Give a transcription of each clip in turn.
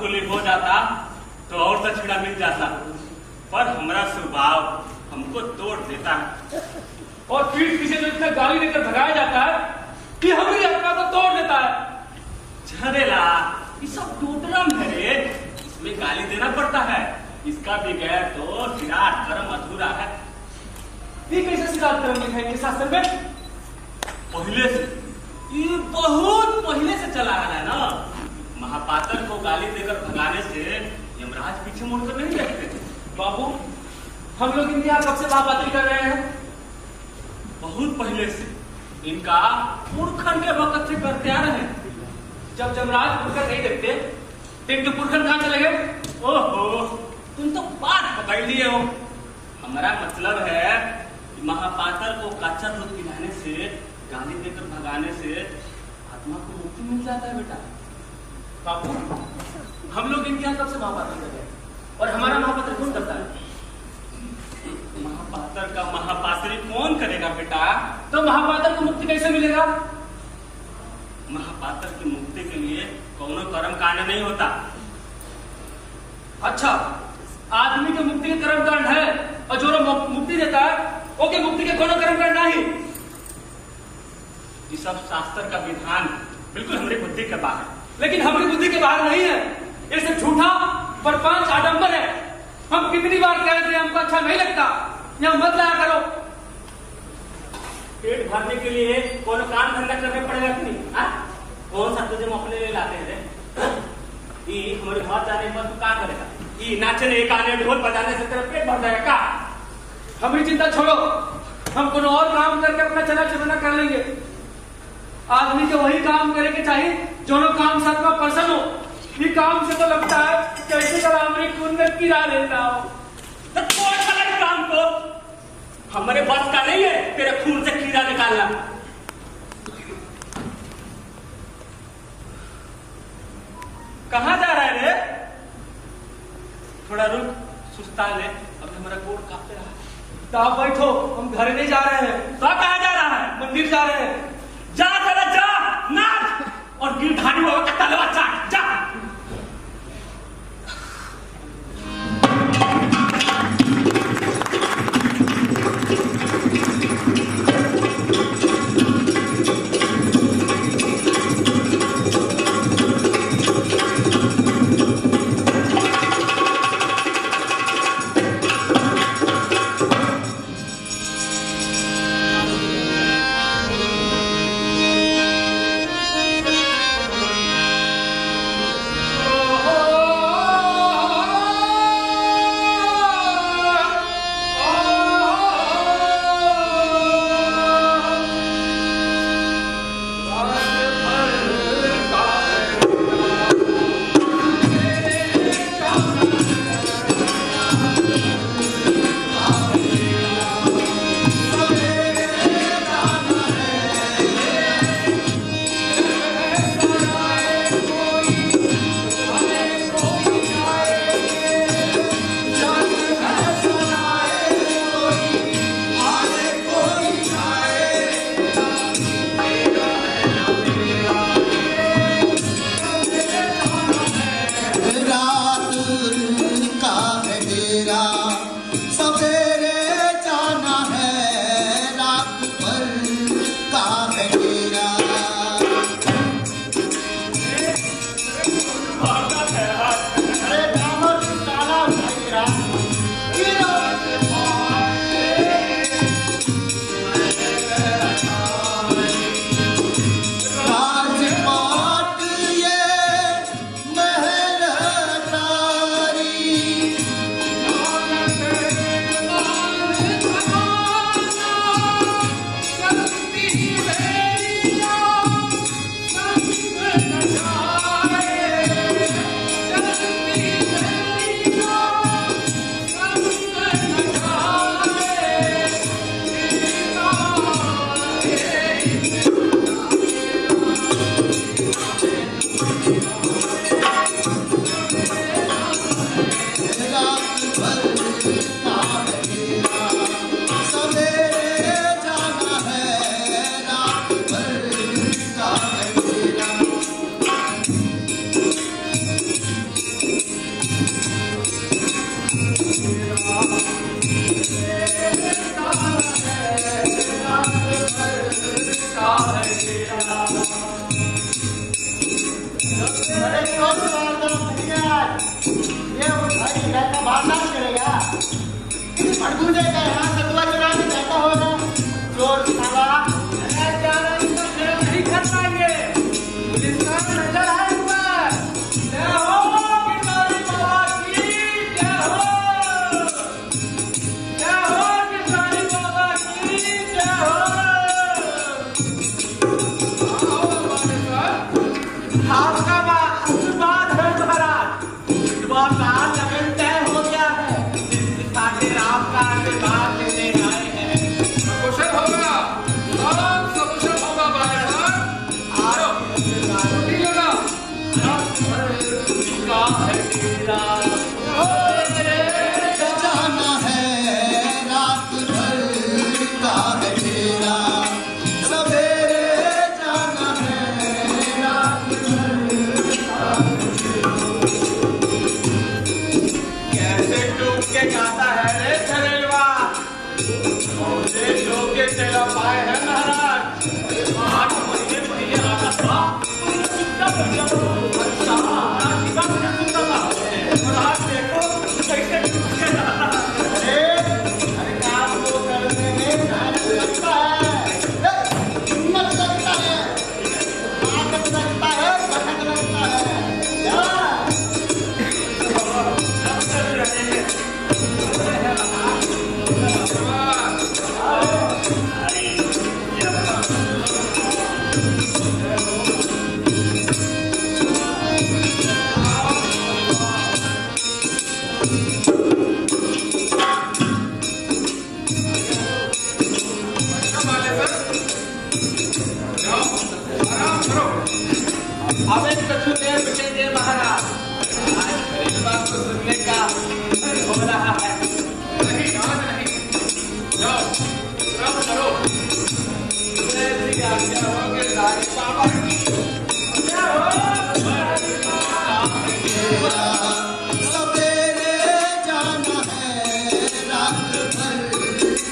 कुली हो जाता तो और दक्षिणा मिल जाता, पर हमारा स्वभाव हमको तोड़ देता है। और पीठ पीछे तो इतना गाली देकर भगाया जाता है कि हमारी आत्मा को तोड़ देता है। झरेला, ये सब टूटरम है रे, इसमें गाली देना पड़ता है। इसका भी गैर तो विराट कर्म अधूरा है। ये कैसे सिद्धार्थ कर्म लिखाएंगे शास्त्र में? पहले से, ये बहुत पहले से चला आ रहा है ना। महापात्र को गाली देकर भगाने से यमराज पीछे मुड़कर नहीं देखते। बाबू, हम लोग इनके यहाँ कब से महापात्री कर रहे हैं? बहुत पहले से, इनका पुरखन के वक्त से करते आ रहे हैं। जब यमराज पुरखन नहीं देखते तो इनके पुरखन कहाँ चले गए? ओहो, तुम तो बात पकड़ लिए हो। हमारा मतलब है कि महापात्र को कच्चा दूध पिलाने से, गाली देकर भगाने से आत्मा को मुक्ति मिल जाता है बेटा। बाबू, हम लोग इनके यहाँ कब से महापात्र कर रहे हैं? और हमारा महापात्र कौन करता है? महापात्र का महापात्री कौन करेगा बेटा? तो महापात्र को मुक्ति कैसे मिलेगा? महापात्र की मुक्ति के लिए कौनो कर्म कांड नहीं होता। अच्छा, आदमी के मुक्ति के कर्म कांड है और जो मुक्ति देता है ओके मुक्ति के कोनो कर्म कांड नहीं। ये सब शास्त्र का विधान बिल्कुल हमारी बुद्धि के बाहर। लेकिन हमारी बुद्धि के बाहर नहीं है, ये सब झूठा पर पांच आडंबर है। हम कितनी बार कह रहे थे हमको अच्छा नहीं लगता, यहाँ मत लाया करो। पेट भरने के लिए कौन काम धंधा करने पड़ेगा कि नहीं? कौन सा तुझे अपने लिए लाते हैं? ये हमारे घर जाने पर तू क्या करेगा? ये नाचने गाने ढोल बजाने से तेरा पेट भर जाएगा का? हमारी चिंता छोड़ो, हम कोनो और काम करके अपना चला चलना कर लेंगे। आदमी को वही काम करे के चाहिए जो काम से आत्मा प्रसन्न हो। ये काम से तो लगता है कैसे हमारी खून में कीड़ा लेता हो। तो कौन सा काम को हमारे बस का नहीं है तेरे खून से कीड़ा निकालना। कहाँ जा रहा है रे? थोड़ा रुक, सुस्ता ले, अभी हमारा गोड़ कांपते रहा। तो आप बैठो, हम घर नहीं जा रहे हैं। तो कहाँ जा रहा है? मंदिर जा रहे हैं। जा चला जा, नाच और गिरधारी बाबा का तलवा चाट जा। ये भाई लड़का बात ना करेगा। पढ़ू जाएगा यहाँ सतुआ चुरा के जाता होगा चोर साला। नहीं कर पाएंगे, नजर आए जय हो गिरधारी बाबा की, जय हो गिरधारी बाबा की, जय हो। आपका आशीर्वाद है महाराज। इस बार का लगन तय हो गया है। इस खातिर आपका आशीर्वाद लेने आए हैं। सकुशल होगा, सब सकुशल होगा बादशाह। आओ, रोटी लेना। का है तेरा जाना है रात भर का है तेरा, सवेरे जाना है रात भर का है। कैसे डूब के गाता है रे झरेलवा, कौन-से डूब के चला पाए हैं महाराज। 8 महीने पहले आता था, कितना बढ़िया अच्छा कितना सुनता था। और आज देखो कैसे डूब के जाता है। अरे काम को करने में मेहनत लगता है, हिम्मत लगता है, ताकत लगता है, मेहनत लगता है। अब एक कछु देर बचेंगे महाराज। आज मेरी बात को सुनने का हो रहा है। नहीं, आज नहीं। जाओ, विश्राम करो। ऐसी आज्ञा हो गिरधारी बाबा की। क्या हो? सवेरे जाना है रात भर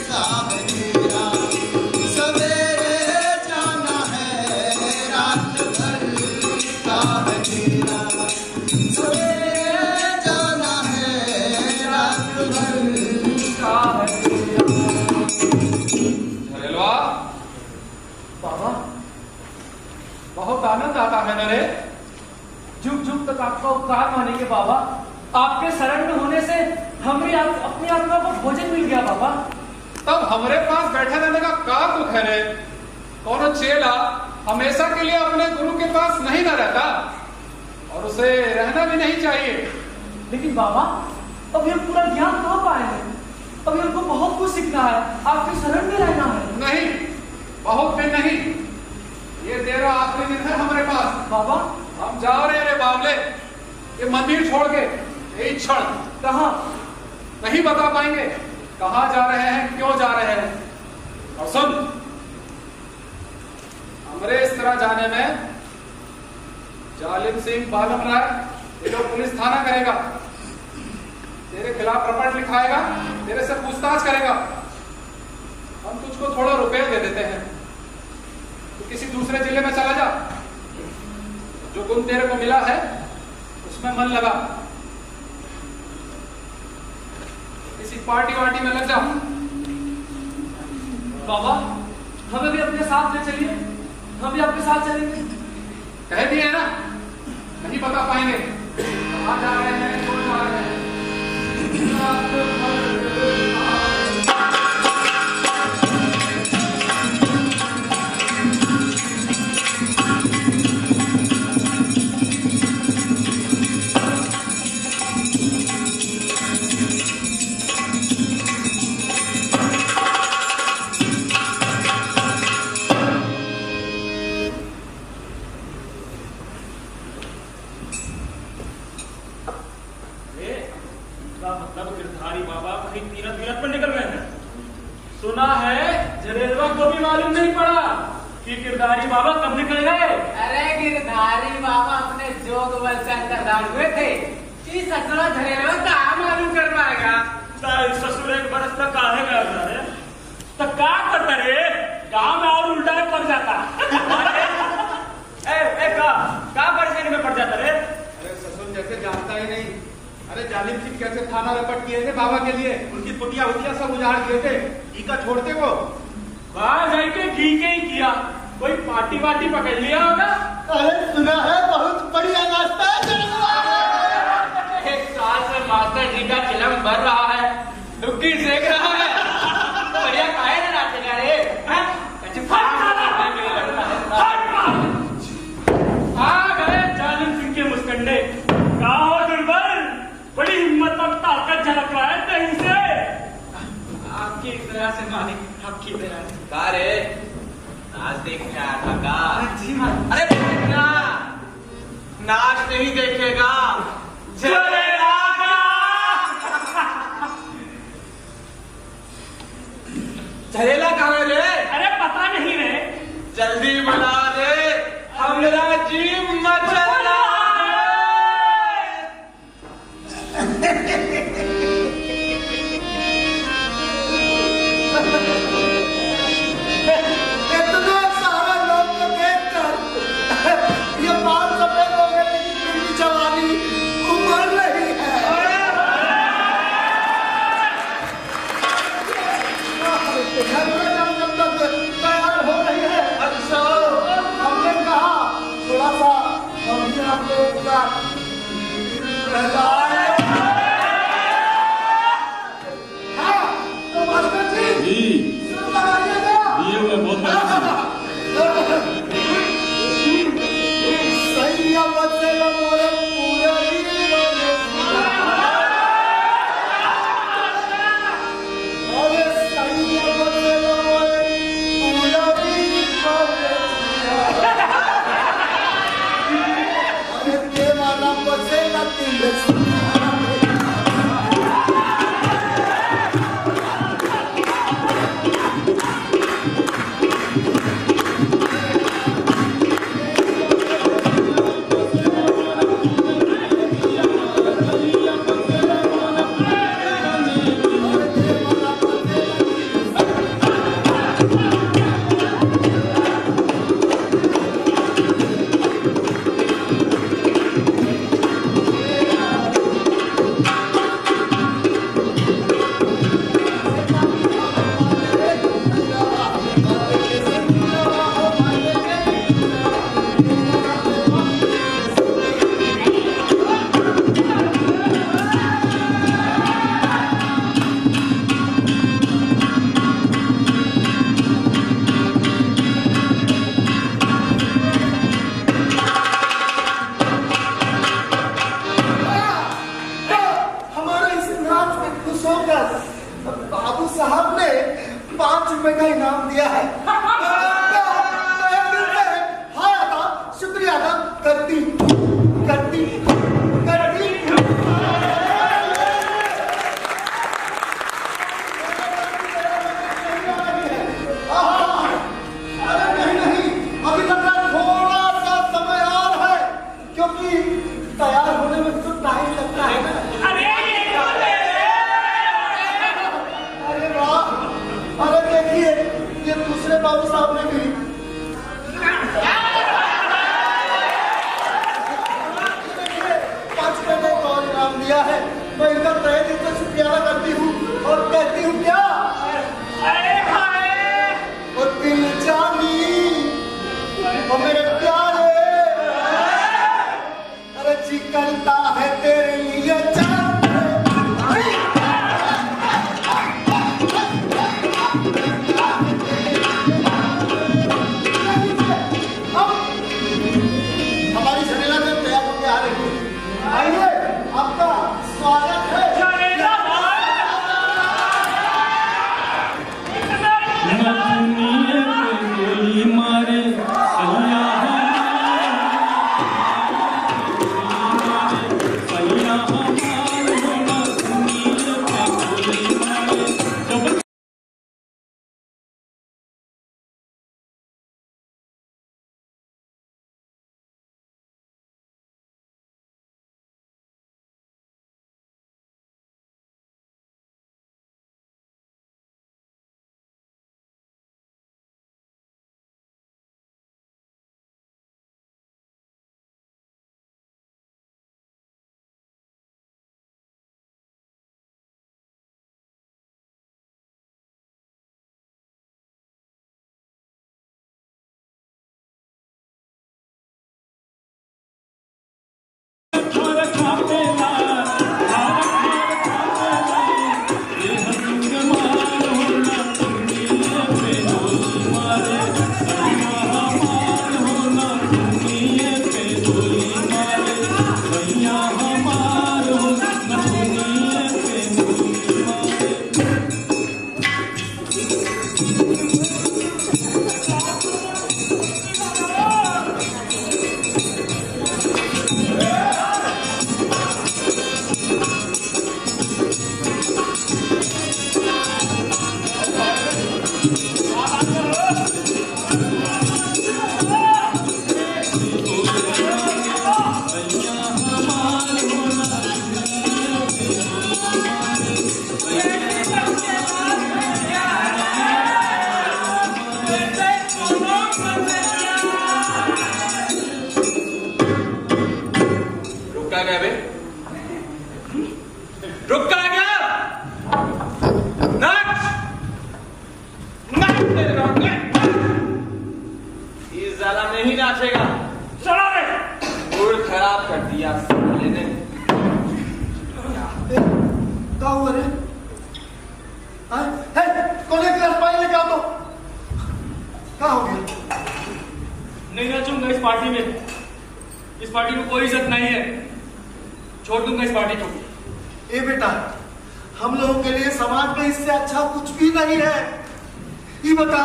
का है तेरा, सवेरे जाना है रात भर का है तेरा, सवेरे जाना है रात भर का है तेरा। झरेलवा बाबा, बहुत आनंद आता है न रे। जुग जुग तक आपका उपकार मानेंगे बाबा। आपके शरण में होने से हमें अपनी आत्मा को भोजन मिल गया बाबा। तब हमारे पास बैठे रहने का क्या दुख है रे। कौन चेला हमेशा के लिए अपने गुरु के पास नहीं न रहता, और उसे रहना भी नहीं चाहिए। लेकिन बाबा, अभी हम पूरा ज्ञान कहाँ पाए हैं। अभी हमको बहुत कुछ सीखना है, आपके शरण में रहना है। नहीं, बहुत दिन नहीं, ये तेरा आखिरी दिन है हमारे पास। बाबा, हम जा रहे हैं रे बावले, ये मंदिर छोड़ के यही क्षण। कहाँ? नहीं बता पाएंगे कहाँ जा रहे हैं, क्यों जा रहे हैं। और सुन, हमारे इस तरह जाने में जालिम सिंह बालम राय ये लोग पुलिस थाना करेगा, तेरे खिलाफ रिपोर्ट लिखाएगा, तेरे से पूछताछ करेगा। हम तुझको थोड़ा रुपए दे देते हैं, तो किसी दूसरे जिले में चला जा, जो गुण तेरे को मिला है उसमें मन लगा, किसी पार्टी वार्टी में लग जा। बाबा, हमें भी अपने साथ ले चलिए, हम भी आपके साथ चलेंगे। कह दिए ना, नहीं बता पाएंगे कहाँ जा रहे हैं, क्यों जा रहे हैं। मतलब गिरधारी बाबा कहीं तीरथ तीरथ पर निकल गए हैं। सुना है जरेलवा को भी मालूम नहीं पड़ा कि गिरधारी बाबा कब निकल गए। अरे गिरधारी बाबा अपने जोग बल से अंतर्धान हुए थे। इस ससुरा झरेलवा का मालूम कर पाएगा। ससुर एक बरस तक काहे गया था रे, तो क्या करता रे, गाँव में और उल्टा पड़ जाता। का परेशानी में पड़ जाता रे। अरे ससुर जैसे जानता ही नहीं, जालिम सिंह कैसे थाना रपट किए थे बाबा के लिए, उनकी पुटिया उटिया सब उजाड़ दिए थे, टीका छोड़ते वो बाहर जाके ठीक ही किया, कोई पार्टी वार्टी पकड़ लिया होगा। अरे सुना है बहुत बढ़िया नाश्ता है। एक साल से मास्टर जी का चिलम भर रहा है, डुबकी सेक रहा है, बढ़िया खाए ना नाचेगा रे। आ गए जालिम सिंह के मुस्कंडे। कहा हो दुर्बल, बड़ी हिम्मत और ताकत झलक रहा है कहीं से। आपकी तरह से मालिक, आपकी तरह से। का रे नाच देखने आया था का? जी मालिक। अरे देखना, नाच नहीं देखेगा, जलेगा। झरेला कहाँ है रे? अरे पता नहीं रे। जल्दी बना रे, हमरा जी मचला इतने सारे लोग को देखकर ये बाल सफेद हो गए, लेकिन फिर भी जवानी उमड़ रही है। घर में जब तक तैयार हो रही है, अच्छा हमने कहा थोड़ा सा हम भी आप लोगों का हाँ, तो मास्टर जी सुन लगाइएगा। सैया बचेगा मोरे पूरे जीवन। अरे सैया बचेगा मोरे पूरे जीवन। अरे तेरा नाम बचेगा तेरे बाबू साहब ने 5 रुपए का इनाम दिया है। हाँ था, शुक्रिया था, करती करती करती। अरे नहीं नहीं, अभी तक थोड़ा सा समय और है, क्योंकि तैयार होने में तो टाइम लगता है ना। अरे देखिए, ये दूसरे बाबू साहब ने भी 5 रुपए का एक और इनाम दिया है। मैं इनका तहे दिल से शुक्रिया अदा करती हूँ और कहती हूँ क्या, वो दिल जानी वो मेरे प्यारे, अरे जी करता है तेरे लिए जान। हमारी झरेला जब तैयार होकर आ रही है, आइए आपका स्वागत है। मारे क्या गया बे? रुक क्या गया? नाच! नाच तेरे नाम के! इस ज़ाला नहीं नाचेगा। चलो रे! मूड खराब कर दिया साले ने। क्या हुआ रे? है कौन एक गिलास पानी लेके आओ तो। क्या हो गया? नहीं नाचूंगा इस पार्टी में। इस पार्टी में कोई इज्जत नहीं है। छोड़ दूंगा इस पार्टी को। ए बेटा, हम लोगों के लिए समाज में इससे अच्छा कुछ भी नहीं है। ये बता,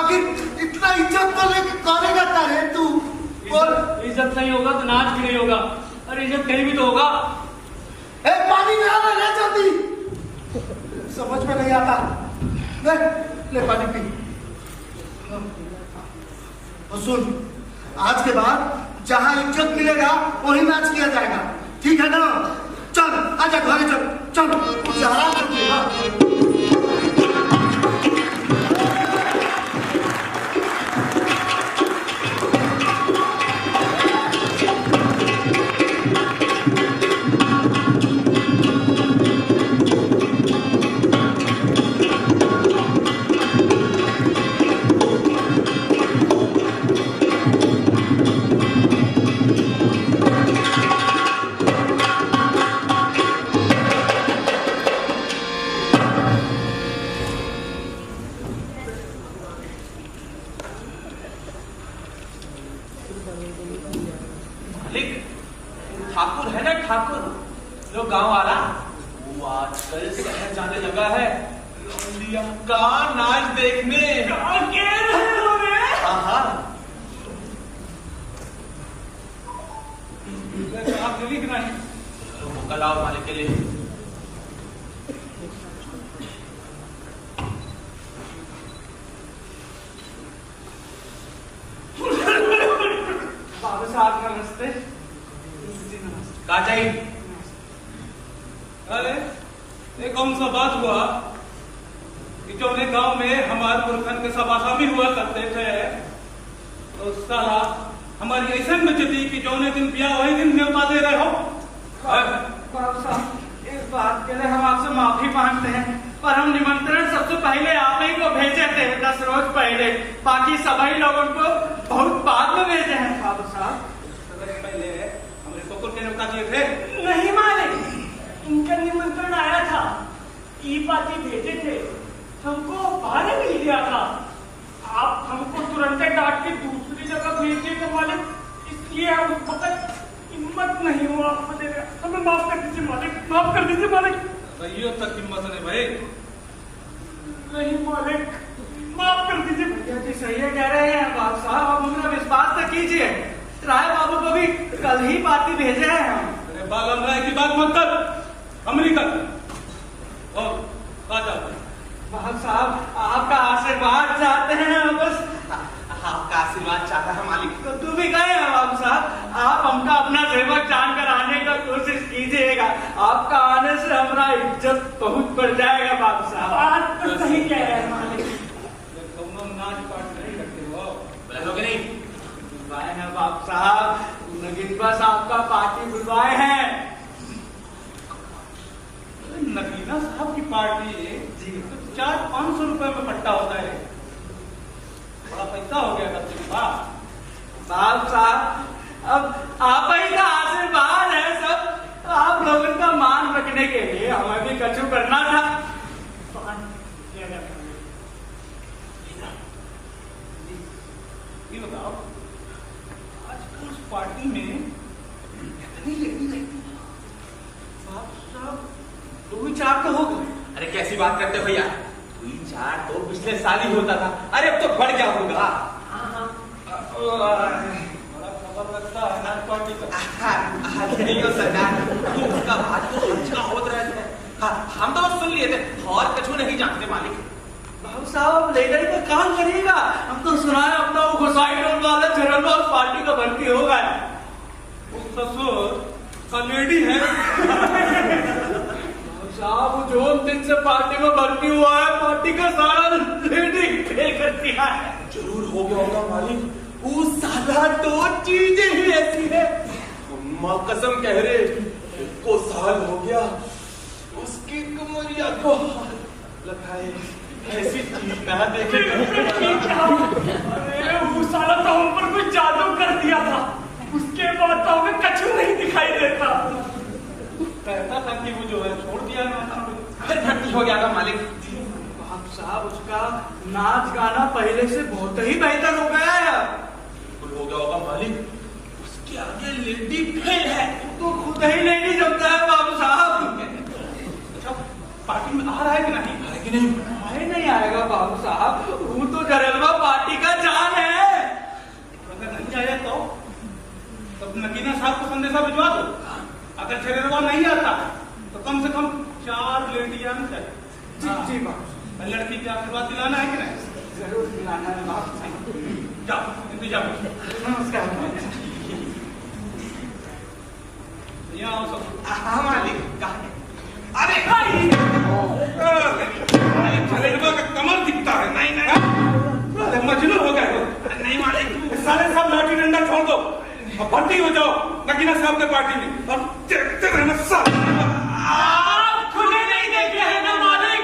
आखिर इतना इज्जत को लेके करेगा क्या रे तू? इज्जत नहीं होगा तो नाच भी नहीं होगा। अरे इज्जत कहीं भी तो होगा। ए पानी में आना ले जल्दी। समझ में नहीं आता। ले पानी पी। और सुन, आज के बाद जहां इज्जत मिलेगा वही नाच किया जाएगा, ठीक है ना? चल आजा घरे चल। चल कुछ आराम करिएगा। ठाकुर है ना, ठाकुर जो गांव वाला, वो आजकल शहर जाने लगा है लौंडिया का नाच देखने। आप दिल्ली कितना है? कल आओ मालिक के लिए। बाबू साहब नमस्ते। कहा चाहिए? अरे ये कौन सा बात हुआ कि जो अपने गांव में हमारे पुरखन के सब आसामी हुआ करते थे, तो साला हमारी ऐसा बेइज्जती कि जो दिन ब्याह वही दिन न्योता दे रहे हो। बाबू साहब, इस बात के लिए हम आपसे माफी मांगते हैं, पर हम निमंत्रण सबसे पहले आप ही को भेजे थे 10 रोज पहले। बाकी सभी लोगों को बहुत बाद में भेजे हैं। बाबू साहब पहले हमारे कुकुर के न्योता दिए थे। नहीं मालिक, इनका निमंत्रण आया था, ई पाती भेजे थे, हमको भाड़े मिल गया था। आप हमको तुरंत डांट के दूसरी जगह भेज दिए थे मालिक, इसलिए हम वक्त हिम्मत नहीं हुआ आपको दे रहे। हमें माफ कर दीजिए मालिक, माफ कर दीजिए मालिक। ये तक हिम्मत नहीं भाई। नहीं मालिक, माफ कर दीजिए। भैया जी सही है कह रहे हैं बाबू साहब, आप हमारा विश्वास तो कीजिए। राय बाबू को भी कल ही पार्टी भेजे हैं हम। अरे बालम राय की बात मत कर, अमेरिका और आ जाओ। बाबू साहब आपका आशीर्वाद चाहते हैं, बस आपका आशीर्वाद चाहता है मालिक। तो तू भी गए हैं बाबू साहब, आप हमका अपना सेवक जानकर आने का कोशिश कीजिएगा। आपका आने से हमारा इज्जत बहुत बढ़ जाएगा बाबू साहब। बात तो सही कह रहे हैं मालिक। तुम नाच पाट नहीं करते हो, बुलाओगे नहीं? बुलवाए हैं बाबू साहब, नगीन बस आपका पार्टी बुलवाए हैं। नगीना साहब की पार्टी जी तो 400-500 रुपए में पट्टा होता है। बड़ा पैसा हो गया तब के बाद। बाबू साहब अब आप ही का आशीर्वाद है सब, आप लोगों का मान रखने के लिए हमें भी कछु करना था। ये बताओ, आजकल उस पार्टी में कितनी लेडी रहती है? बाप साहब 2-4 तो हो गए। अरे कैसी बात करते हो भैया? 2-4 तो पिछले साल ही होता था। अरे अब तो बढ़ गया होगा। बड़ा खबर लगता है नाच पार्टी का। नहीं हो सरकार, उसका बात तो हर जगह होत रहता है। हम तो बस सुन लिए थे और कछु नहीं जानते मालिक। बाबू साहब लेडर का काम करिएगा। हम तो सुना है अपना वो घुसाई टोल वाला चरण उस पार्टी का भर्ती हो गया। वो ससुर का लेडी है। साहब जो दिन से पार्टी में भर्ती हुआ है, पार्टी का सारा लेडी फेल कर दिया है। जरूर हो गया होगा मालिक, वो साला तो चीजें ही ऐसी है। माँ कसम कह रहे को साल हो गया उसकी कमरिया को लगाए ऐसी चीज ना देखे। अरे वो साला तो हम पर कुछ जादू कर दिया था, उसके बाद तो हमें कछु नहीं दिखाई देता। कहता था कि वो जो है छोड़ दिया ना, भर्ती हो गया था मालिक। बाप साहब उसका नाच गाना पहले से बहुत ही बेहतर हो गया है। बिल्कुल हो गया होगा मालिक, उसके आगे लेडी फेल है। तो खुद ही लेडी जमता है बाबू साहब। अच्छा पार्टी में आ रहा है कि नहीं? है कि नहीं? अरे नहीं आएगा बाबू साहब, वो तो जरलवा पार्टी का जान है। अगर नहीं आया तो तब नगीना साहब को संदेशा भिजवा दो। अगर छरेरवा नहीं आता तो कम से कम 4 लेडियां चाहिए। जी बाबू, लड़की के आशीर्वाद दिलाना है कि नहीं? जरूर दिलाना है बाबू साहब। जाओ इंतजाम करो। नमस्कार। यहाँ आओ सब। हाँ मालिक, कहा? अरे छरेरवा का कमर दिखता है। नहीं नहीं अरे मजनू हो गए हो। नहीं मालिक, सारे सब लाठी डंडा छोड़ दो और भर्ती हो जाओ नगीना साहब के पार्टी में और देखते रहना सब। आप खुले नहीं देखे हैं ना मालिक।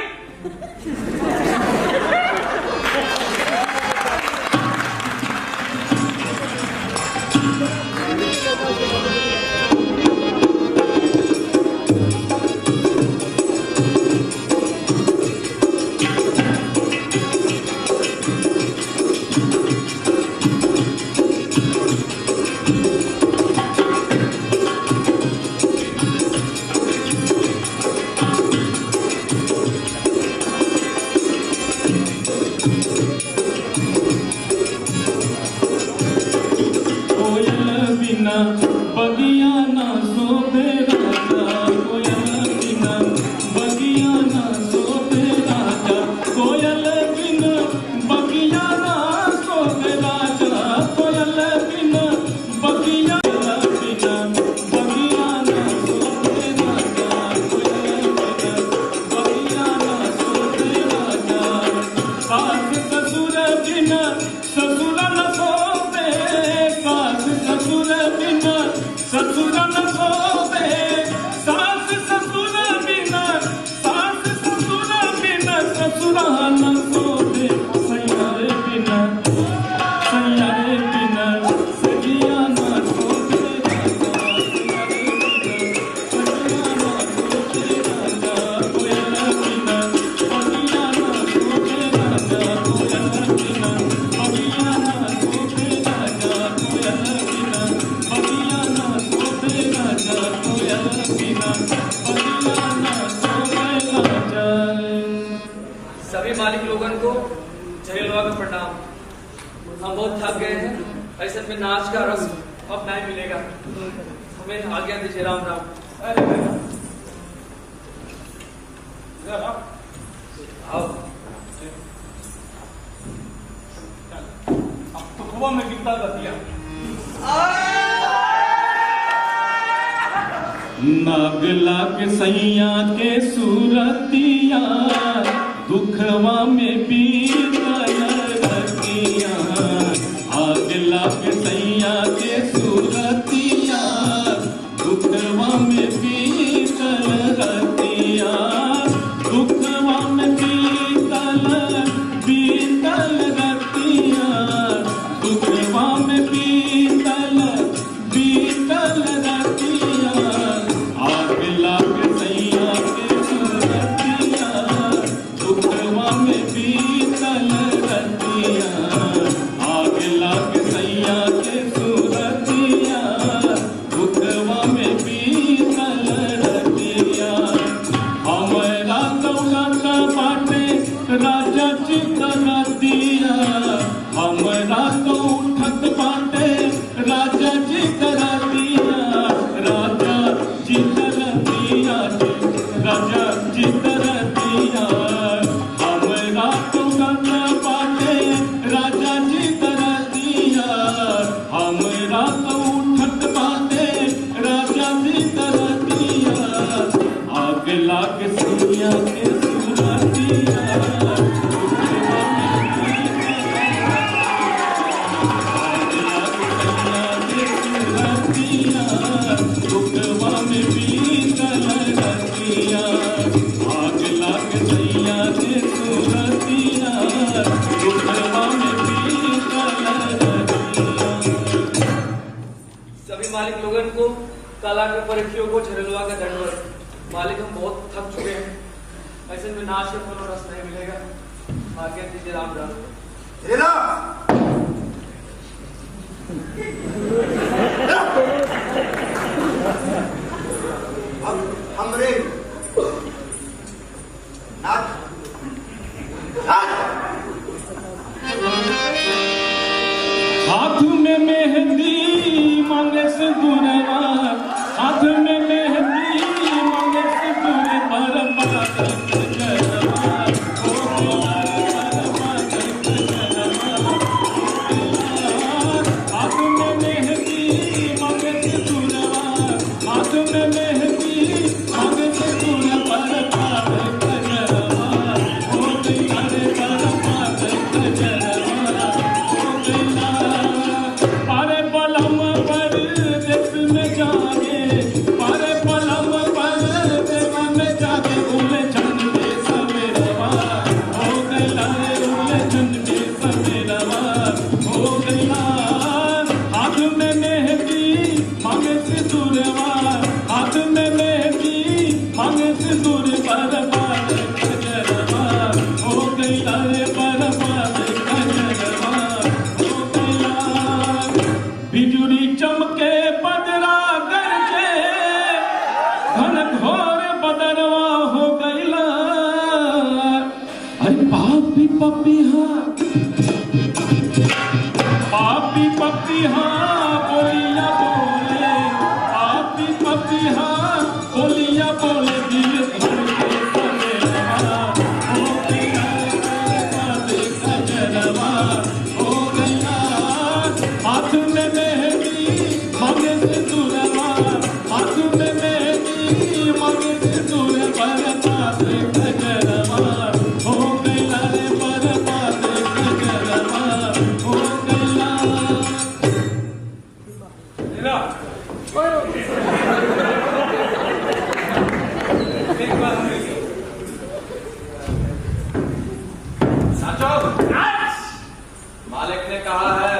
सभी मालिक लोगों को झरेलवा का प्रणाम। हम बहुत थक गए हैं, ऐसे में नाच का रस अब नहीं मिलेगा। हमें आज्ञा दीजिए। राम राम। आओ। अब तो कुआं में गिरता कर दिया। नागला के सैया के सूरतिया दुखवा में पीतल रतिया। आगला के सैया के सूरतिया दुखवा में पीतल रतिया। दुखवा में पीतल पीतल रतिया। दुखवा में पीतल पीतल रतिया। आगला के सैया के सूरतिया दुखवा में पीतल रतिया। आगला के सैया के सूरतिया कला के परीक्षियों को झरलवा का दंडवत। मालिक हम बहुत थक चुके हैं, ऐसे में नाच का कोनो रस नहीं मिलेगा। आगे दीजिए राम राम। हमरे हाथ में मेहंदी मांगे से दुरवा, हाथ में मेहंदी मांगे से दुरे पर पागल जलवा, हाथ में मेहंदी मांगे से दुरवा, हाथ में मेहंदी मांगे से दुरे पर पागल जलवा, हो गई अरे पर पागल जलवा, हो गई पारे पलम पर देश में जागे, पारे पलम पर देश में जागे, उले चंद के सवेरवा हो गया, उले चंद के सवेरवा हो गया। हाथ में मेहंदी मांगे सिंदूरवा, हाथ में मेहंदी मांगे सिंदूर पर पाद कजरवा हो गया, पर पाद कजरवा हो गया। बिजुली चमके बदरा गरजे, घन घोर बदरवा हो गईला। अरे पापी पपिहा, पापी पपिहा बोलिया बोले, पापी पपिहा बोलिया बोले, दिल धड़ के सवेरवा हो गया, पाद कजरवा हो गया। हाथ में मेहंदी मांगे सिंदूरवा, हाथ में मेहंदी मांगे सिंदूर पर पाद कजरवा हो गया, पर पाद कजरवा हो गया। एक बात मेरी साचो, मालिक ने कहा है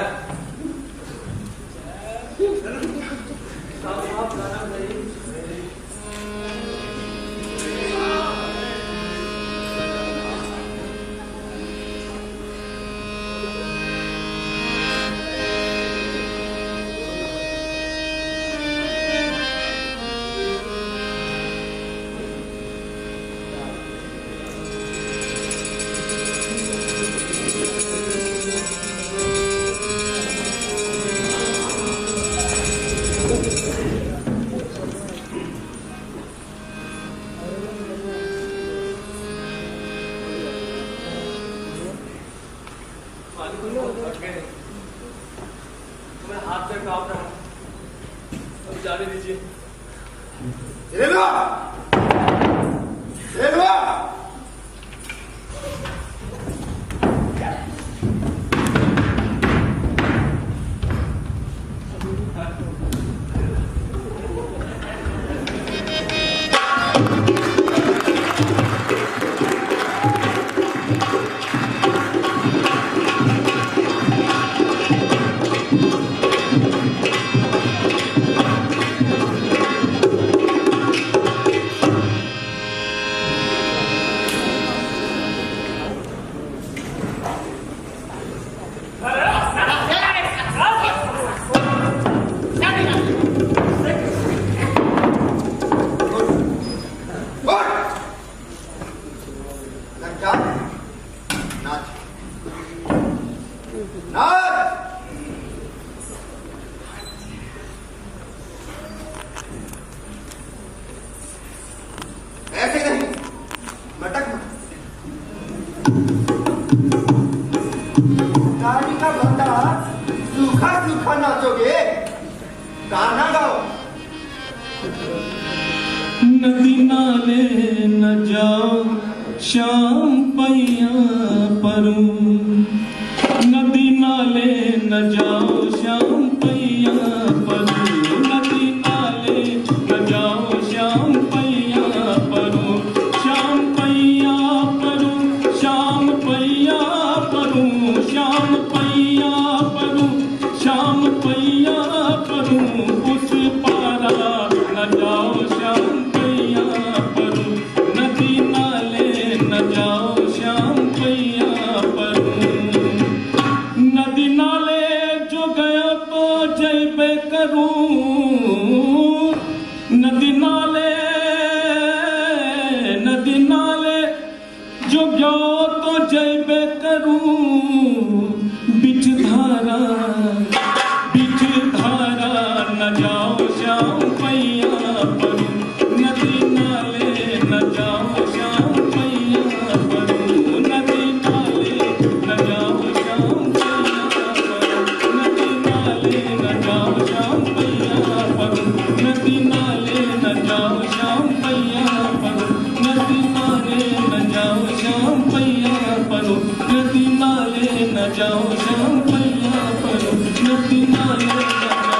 मालिक को बहुत थक गए, तुम्हें हाथ में काम रहा, अब जाने दीजिए। ऐसे नहीं, मटक मत। गाड़ी का बंदा सूखा सूखा नाचोगे, गाना गाओ। नदी नाले न जाओ शाम पैया परूं, नदी नाले न जाओ शाम पैया परूं, नदी नाले न जाओ शाम पैया परूं, शाम पैया परूं, शाम पैया परूं, शाम पैया परूं, शाम पैया परूं, उस पार श्याम पैया परू नदी नाले न जाओ श्याम पैया परू नदी नाले न जाओ श्याम पैया परू नदी नाले न जाओ श्याम पैया परू नदी नाले न जाओ श्याम पैया परू नदी नाले न जाओ श्याम पैया परू नदी नाले न जाओ श्याम पैया परू नदी नाले न जाओ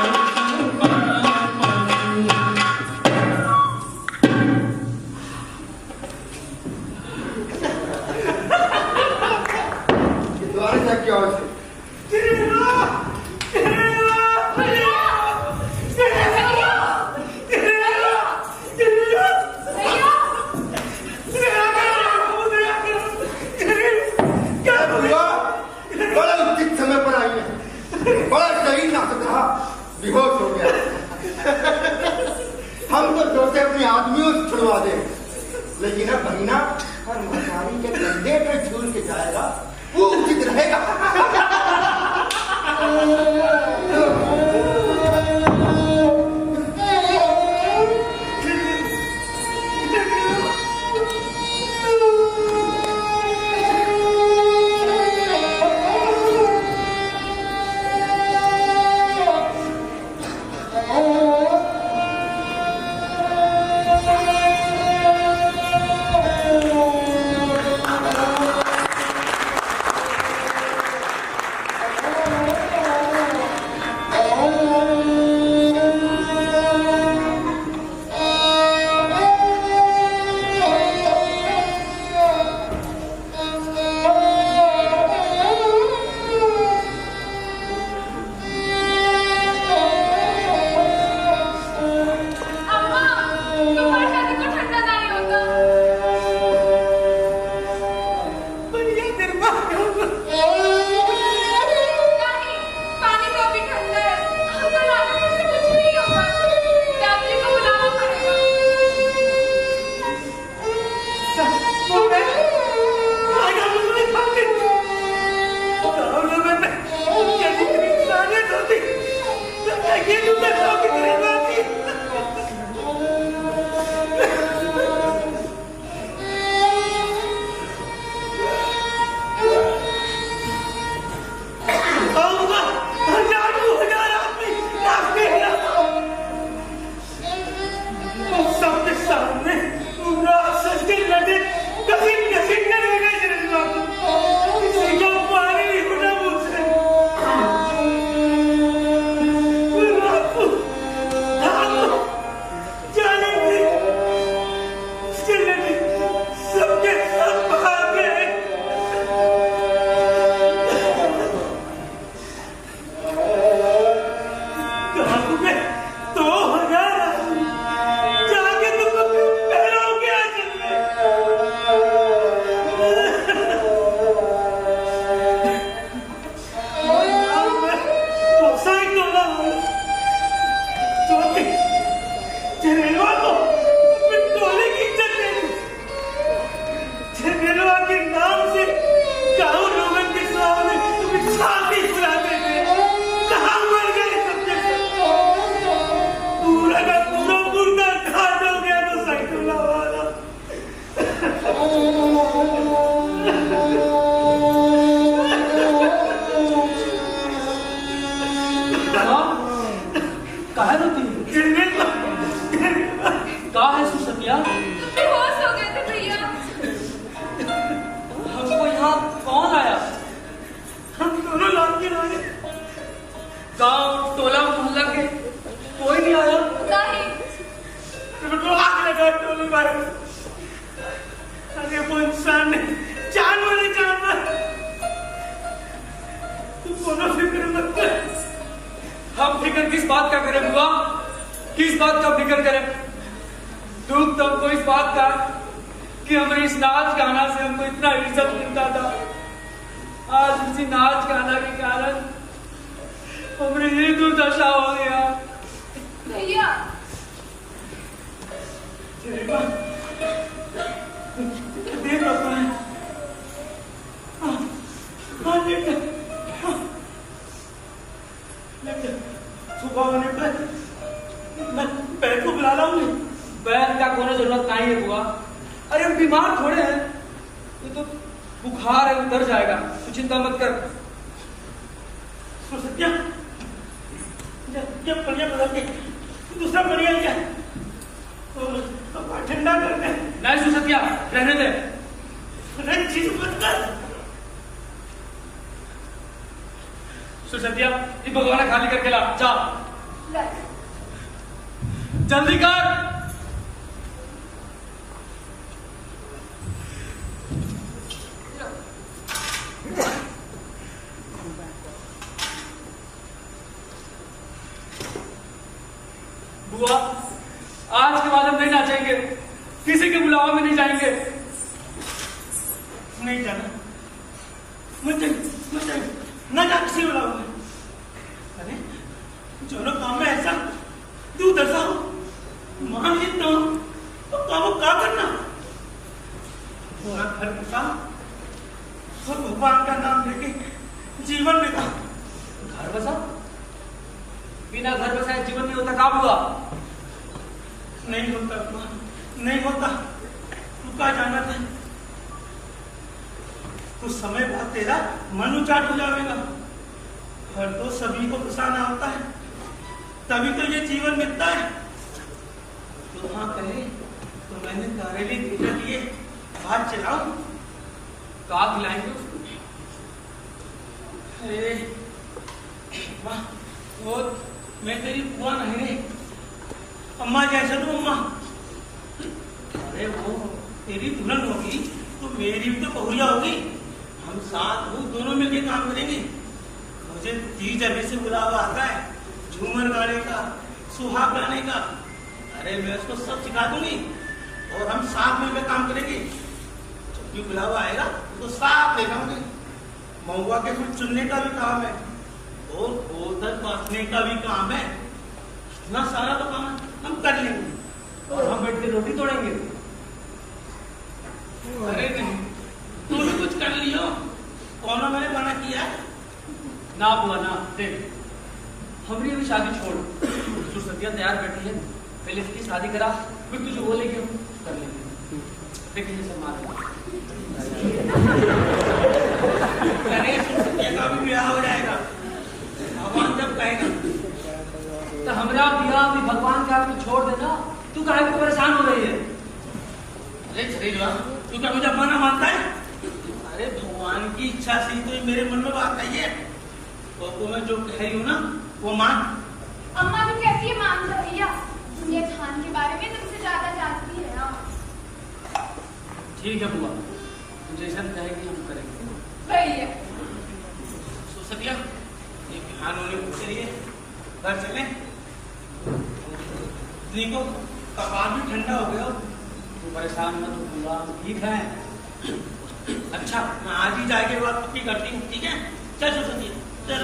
बेहोश हो गया। हम तो सोचे अपने आदमियों से छुड़वा दे, लेकिन अब महीना हर मसारी के कंधे पे झूल के जाएगा, वो उचित रहेगा। हम फिक्र किस बात का करें बुआ, किस बात का फिक्र करें? दुख तो हमको इस बात का कि हमें इस नाच गाना से हमको इतना इज्जत मिलता था, आज इसी नाच गाना के कारण हमारी ये दुर्दशा हो गया। भैया देख रहा है सुबह होने पर मैं चलाऊंगी। बैल का कोई जरूरत नहीं है बुआ। अरे हम बीमार थोड़े हैं, ये तो बुखार है, उतर जाएगा, तू चिंता मत कर। सत्या जब बढ़िया बदल के दूसरा बढ़िया क्या तो ठंडा कर दे। नहीं सुसत्या, रहने दे। अरे चीज मत कर सुसत्या, ये भगवान खाली करके ला, जा जल्दी कर। बुआ, आज के बाद हम नहीं नाचेंगे, किसी के बुलावा में नहीं जाएंगे। नहीं जाना, मुझे न जा किसी बुलावा में। अरे जो लोग काम में ऐसा तू दर्शाओ मान लेता हूं तो काम क्या करना, पूरा घर बसा और भगवान का नाम लेके जीवन बिता। घर बसा? बिना घर बसाए जीवन नहीं होता, काम हुआ? नहीं होता, नहीं होता। तू कहा जाना था, कुछ समय बाद तेरा मन उचाट हो जाएगा। घर तो सभी को बसाना होता है, तभी तो ये जीवन मिलता है। तो हाँ कहे तो मैंने तारे लिए लिए हाथ चलाऊ, कहा खिलाएंगे उसको? अरे वाह, वो मैं तेरी बुआ नहीं रे, अम्मा जैसा तू अम्मा। अरे वो तेरी दुल्हन होगी तो मेरी भी तो बहुरिया होगी। हम साथ वो दोनों मिलकर काम करेंगे। मुझे 30 जगह से बुलावा आता है, झूमर गाने का, सुहाग गाने का। अरे मैं उसको सब सिखा दूंगी और हम साथ मिलकर काम करेंगे। जब भी बुलावा आएगा तो साथ ले जाऊंगे। महुआ के फूल चुनने का भी काम है और गोधन बांटने का भी काम है। इतना सारा तो काम हम कर लेंगे और हम बैठ के रोटी तोड़ेंगे। अरे नहीं, तू भी कुछ कर लियो, कौन मैंने मना किया? ना बुआ ना, देख हमारी अभी शादी छोड़, सुसत्या तैयार बैठी है, पहले इसकी शादी करा, फिर तुझे बोलेंगे हम कर लेंगे। देख ये सब मार अरे सुसत्या का भी ब्याह हो जाएगा, भगवान जब कहेगा। तो हमारा ब्याह भी भगवान के हाथ में छोड़ देना, तू काहे को परेशान हो रही है? अरे शरीरवा, तू क्या मुझे अपना मानता है? अरे भगवान की इच्छा से तो मेरे मन में बात आई है, तो मैं जो कह रही हूँ ना वो मान। अम्मा तो कैसी है मान लो भैया, ये खान के बारे में तुमसे ज्यादा जानती है ना। ठीक है बुआ, जैसा कहेगी हम करेंगे। भैया सुसत्या, ये बिहान होने को चलिए घर चले। देखो कपाल भी ठंडा हो गया। तू परेशान मत हो बुआ, ठीक है। अच्छा मैं आज ही जाके बात पक्की करती हूँ, ठीक है? चल सुसत्या चल।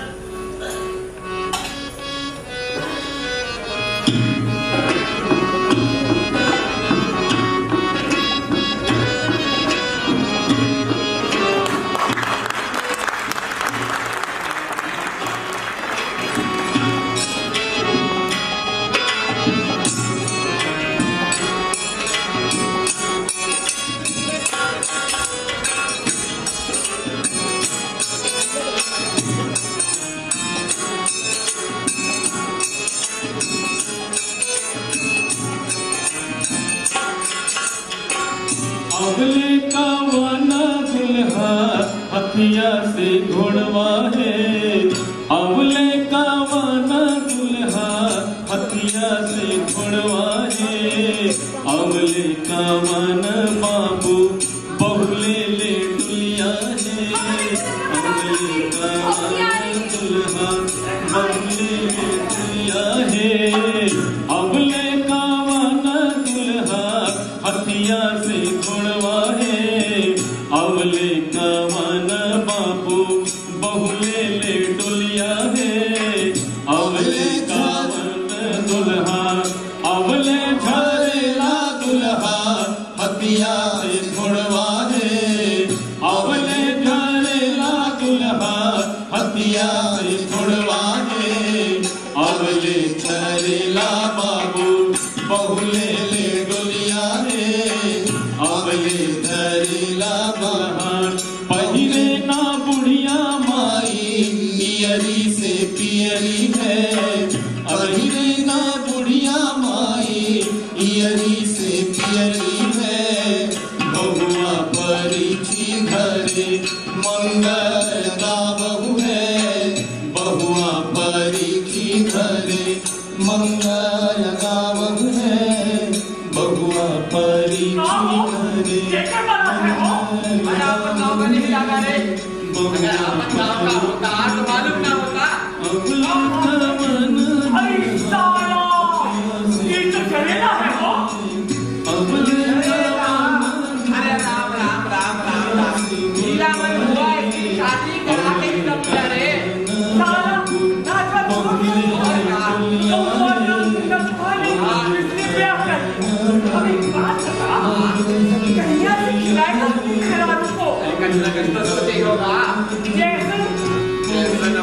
अगले का वाना दुल्हा हथिया से घोड़वा है। अगले का वाना दुल्हा हथिया से घोड़वा है। अगले का वाना बाबू बहुले ले दुलिया है। अगले का वाना दुल्हा बहुले ले दुलिया है। अगले का वाना दुल्हा हथिया से घोड़वा है। अवले का मन बाबू बहुले ले डोलिया है। अवले का मन दुल्हा अवले झरेला दुल्हा हथिया से घोड़वा है। अवले झरेला दुल्हा हथिया से घोड़वा है। अवले झरेला बाबू बहु बहुले ले डोलिया रे अबले धरिला बहार पहिरे ना बुढ़िया माई पियरी से पियरी है पहिरे ना बुढ़िया माई पियरी से पियरी है बहुआ परिची घरे मंगल गावहु है बहुआ परिची घरे मंगल गावहु है बहुआ परिची घरे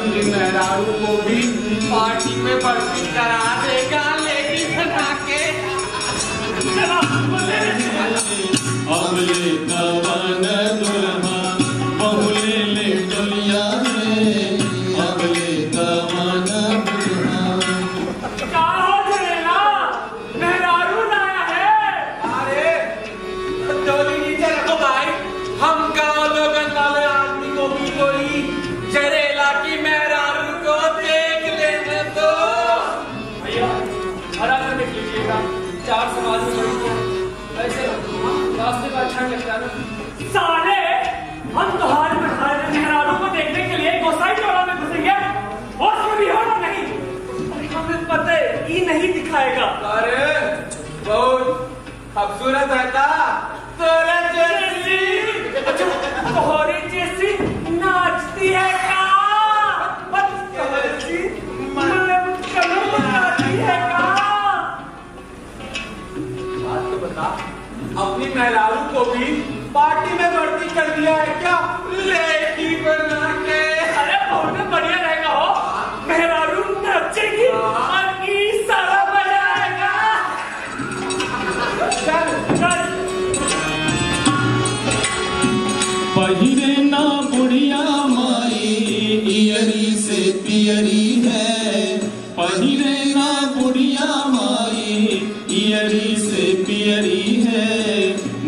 अपनी मेहरारू को भी पार्टी में भर्ती करा देगा लेकिन बना के अबले कवन दुल्हा बहुले ले डोलिया रे अबले कवन दुल्हा क्या हो जलेला मेहरारू लाया है। अरे डोली नीचे रखो भाई हम गाँव लोगन वाले आदमी को भी कोई जरेला की मेहरारू को देख लेने दो। भैया हरा कर देख लीजिएगा चार समाज में बड़ी को ऐसे रास्ते का अच्छा लगता है ना। साले हम तुम्हारे मेहरारू को देखने के लिए गोसाई चौरा में घुसेंगे और उसमें भी होना नहीं हमें पता है ये नहीं दिखाएगा। अरे बहुत खूबसूरत रहता तोरा जैसी तोहरी जैसी नाचती है का नाचती है का। बात तो बता अपनी मेहरारू को भी पार्टी में भर्ती कर दिया है क्या लेडी बना के। अरे बहुत बढ़िया रहेगा हो मेहरारू नाचेगी और ई सारा बजाएगा। चल चल पहिरे ना बुढ़िया माई पियरी से पियरी है पहिरे ना बुढ़िया माई पियरी से पियरी है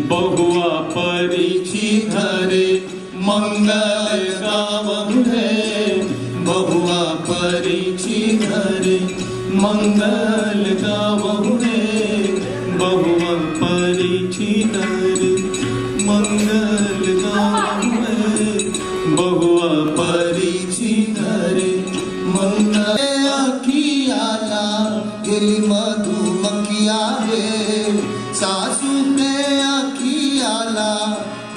बहुआ परिची घरे मंगल गावहु है बहुआ परिची घरे मंगल गावहु है बहुआ परिची घरे मंगल गावहु है बहुआ परिची घरे मंगल अखियाला गिरी मधुमक्खिया रे सासू के अखियाला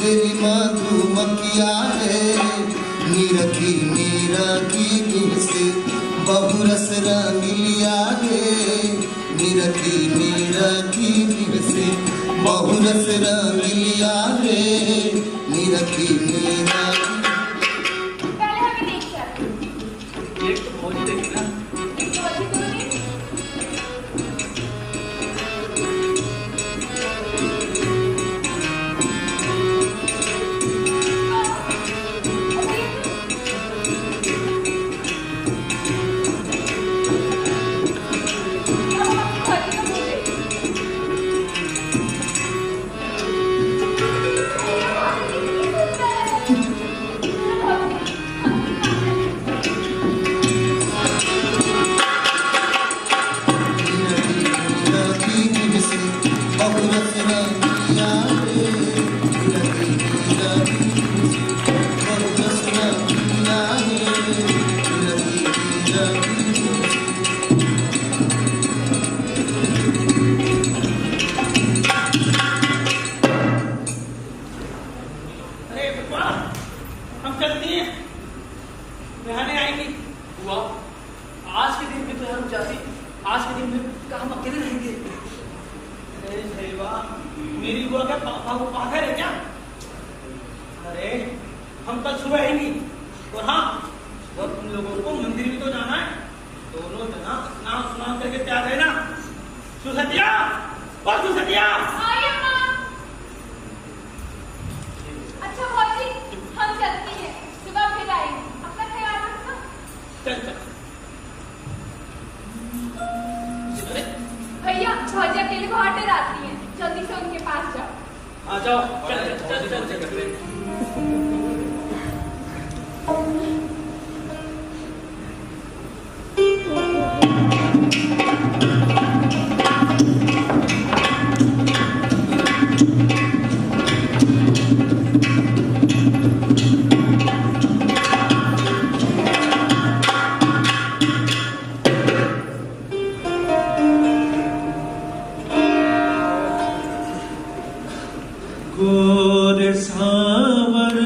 गिरी मधुमक्खिया रे निरखी निरखी से बहुरस रंगिया रे निरखी निरखी से बहुरस रंगिया रे निरखी निरखी। पहले हमें देख कर एक तो बहुत देखी ना मेरी बुआ क्या पापा को पागल है क्या? अरे हम कल सुबह आएंगी और हाँ और तुम लोगों को मंदिर भी तो जाना है। दोनों जना स्नान करके तैयार है ना। सुसतिया बासु सटिया आई अम्मा। अच्छा भौजी, हम चलती हैं, सुबह फिर आएंगे, अपना ख्याल रखना। चल चल भैया भौजी अकेले बहुत डराती हैं, जल्दी से उनके पास जाओ। आ जाओ। चल चल चल चल गोर सावर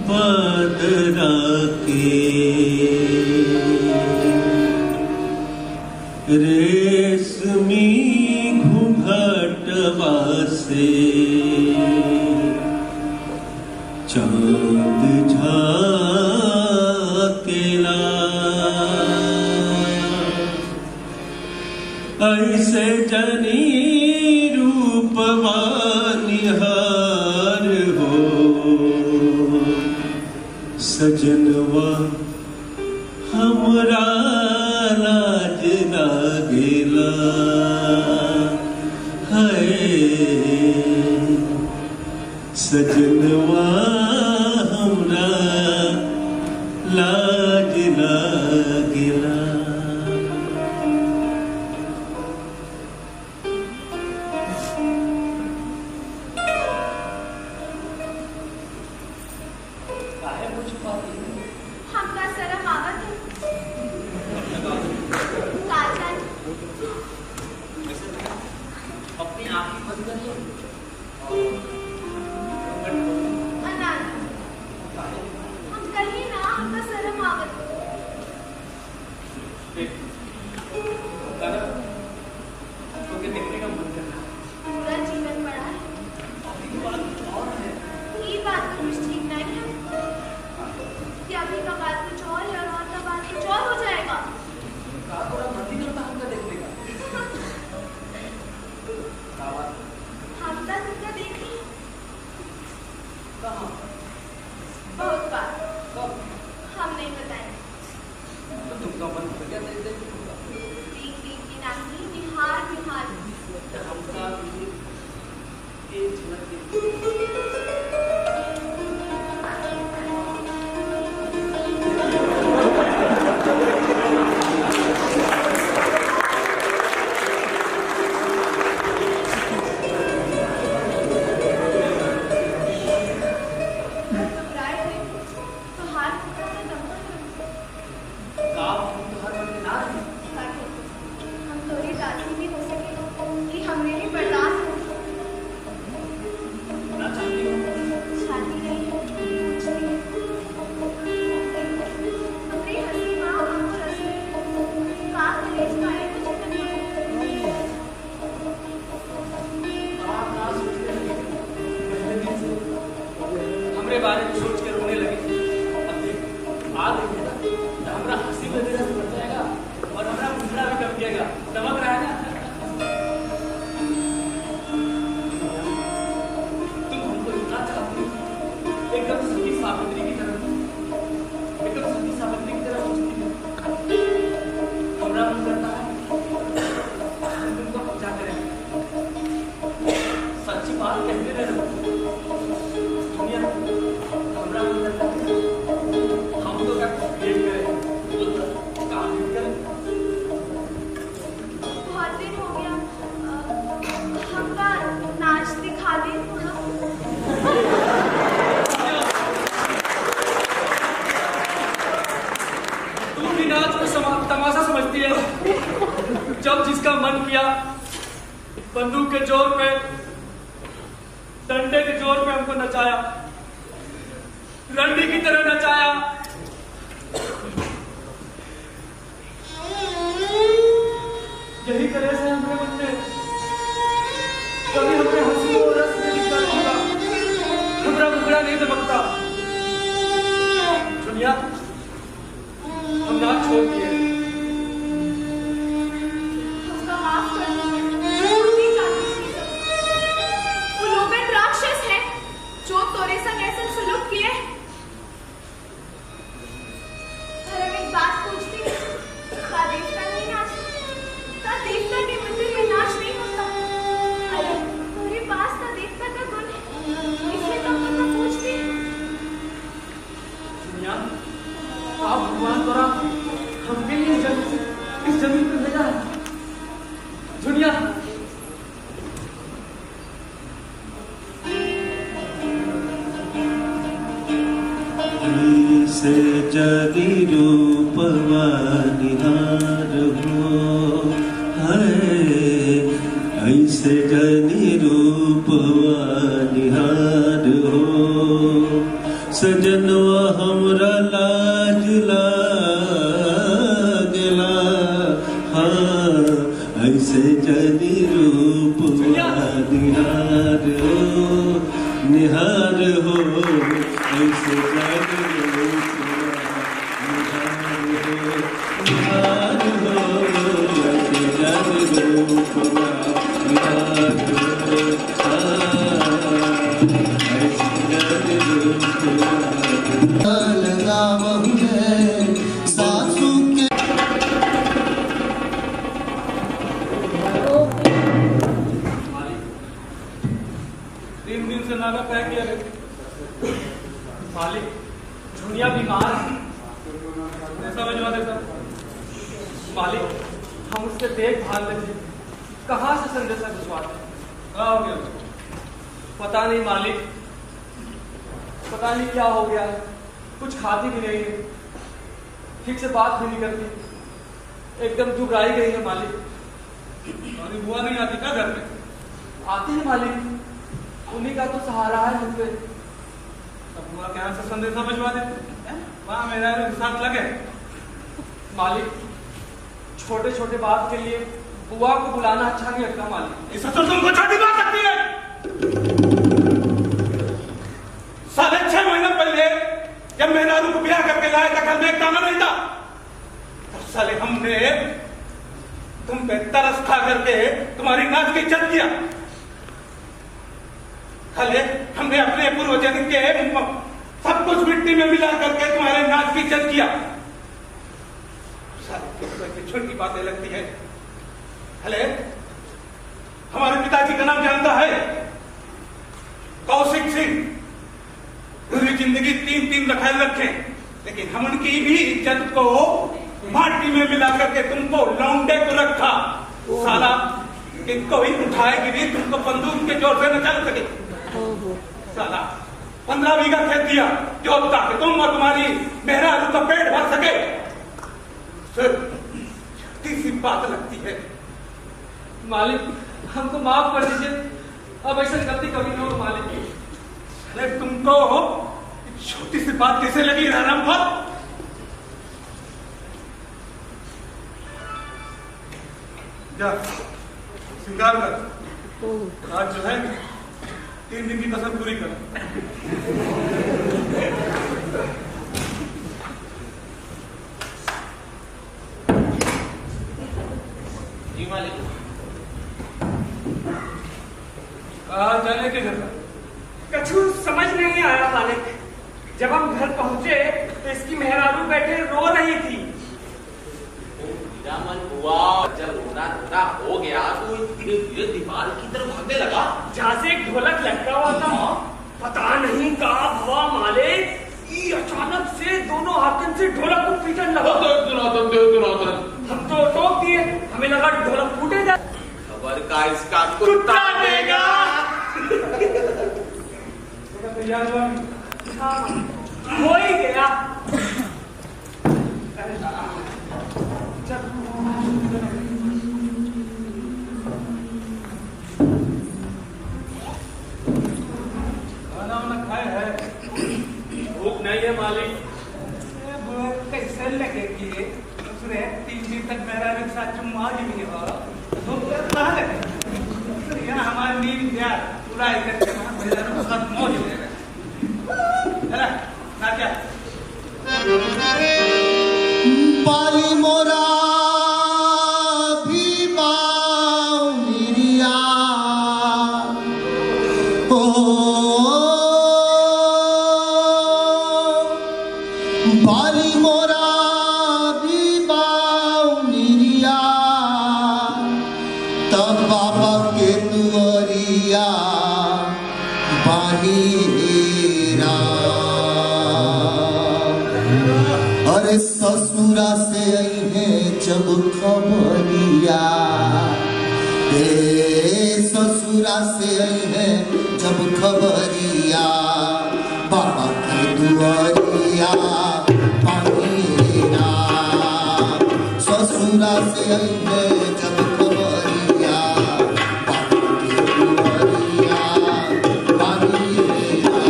बदरा के रेशमी घूंघटवा से चांद झाकेला ऐसे जनी रूपवा निहार हो सजनवा हमरा लाज लागेला है सजनवा हमरा लाज लागेला। हमका शर्म आवत है। काजल, अपनी आँख बंद करिए अनाज, हम कहिए ना, हमका शर्म आवत है। देखने का मन कर रहा पूरा जीवन बड़ा है, ये बात तो कुछ ठीक नहीं है कि अभी का बात कुछ और है और वहाँ का बात कुछ और हो जाएगा। हम तक तुमने देखी बहुत बार, हम नहीं बताए। देख देख की नानी निहार निहार बारे में सोच के रोने लगे। अब देख आ गई ना, तो हमारा हंसी में तेरा बढ़ जाएगा और हमारा मुखड़ा भी कम जाएगा। चमक रहा है ना? तुम हमको इतना चाहती हो, एकदम सती सावित्री की तरह, एकदम सती सावित्री की तरह सोचती हो। हमारा मन करता है तुमको पूजा करें। सच्ची बात कहते रहे हम तो क्या क्रिएट करें, काम करें। बहुत दिन हो गया, हमका नाच दिखा दे थोड़ा। तू भी नाच को तमाशा समझती है। जब जिसका मन किया बंदूक के जोर पे, डंडे के जोर पे हमको नचाया, रंडी की तरह नचाया। यही तरह से हमारे मन में कभी हमारे हंसी और रस में दिखता होगा, हमारा मुखड़ा नहीं दबकता। दुनिया हम नाच छोड़ दिए, कैसा है दुनिया? से जगी रूपवा निहार हो है, ऐसे जनी रूपवा निहार हो। सजनवा हमरा लाज लागला, हाँ ऐसे जनी रूपवा निहार हो, निहार हो ऐसे जनी मालिक दुनिया बीमार है, समझवा देता मालिक। हम उससे देखभाल में थे, कहाँ से संदेशा भिजवाते? पता नहीं मालिक, पता नहीं क्या हो गया है। कुछ खाती भी नहीं है, ठीक से बात भी नहीं करती, एकदम दुबराई गई है मालिक। और बुआ नहीं आती क्या घर में? आती है मालिक, उन्हीं का तो सहारा है मुझ पे। अब बुआ के यहाँ से संदेशा भिजवा दे, वहाँ मेरा साथ लगे। मालिक छोटे छोटे बात के लिए बुआ को बुलाना अच्छा नहीं लगता मालिक। इस तो तुमको छोटी बात लगती है। साढ़े 6 महीने पहले जब मेरा रूप ब्याह करके लाया था, घर में एक दाना नहीं था। और साले हमने तुम पे तरस खा करके तुम्हारी नाच की इज्जत किया। खाले हमने अपने पूर्वजन्म के सब कुछ मिट्टी में मिला करके तुम्हारे नाच की इज्जत किया। छोटी बातें लगती है। हले हमारे पिताजी का नाम जानता है? कौशिक सिंह। पूरी जिंदगी 3 रखाल रखे, लेकिन हम उनकी भी इज्जत को माटी में मिला करके तुमको लौंडे को रखा। साला इनको ही उठाएगी भी, तुमको बंदूक के जोर से न चल सके। साला 15 बीघा खेत दिया जोतता कि तुम और तुम्हारी मेहरारू का पेट भर सके। फिर तीसरी बात लगती है। मालिक हमको माफ कर दीजिए, अब ऐसा गलती कभी नहीं हो मालिक। अरे तुमको छोटी सी बात कैसे लगी राम पर? जा श्रृंगार कर, आज जो है 3 दिन की कसम पूरी कर। जी मालिक। जाने के घर कछु समझ नहीं आया मालिक। जब हम घर पहुंचे तो इसकी मेहरारू बैठे रो रही थी। मन हुआ, जब रोना रोना हो गया तो धीरे धीरे दीवार की तरफ भागने लगा, जहां से एक ढोलक लटका हुआ था। पता नहीं कहा हुआ मालिक, अचानक से दोनों हाथन से ढोलक को पीटने लगा। हम तो टोक दिए, हमें लगा ढोलक फूटेगा। खबर का इसका कुत्ता देगा। हो ही गया। खाना वाना खाए है? भूख नहीं है मालिक। कैसे लगेगी? उसने 3 दिन तक मेरा साथ चुम्मा ही नहीं हो तो कहाँ लगे? यहाँ हमारी नींद यार पूरा करके मेरा साथ मौज हो जाएगा। ना क्या पाली मोरा भी बाउनिया ओ पाली मोरा भी बाउनिया तब बाबा के दुआरिया पानी अरे ससुरा से आई है जब खबरिया ससुरा से आई है जब खबरिया बाबा के दुआरिया पानीरा ससुरा से आई है जब खबरिया बाबा के दुआरिया पानीरा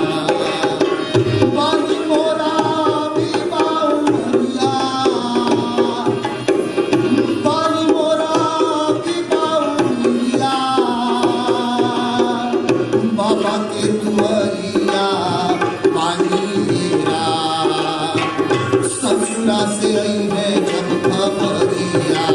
पानी मोरा भी बाउरिया पानी मोरा भी बाउरिया बाबा के दुआरिया पानीरा ससुरा से आई है जब खबरिया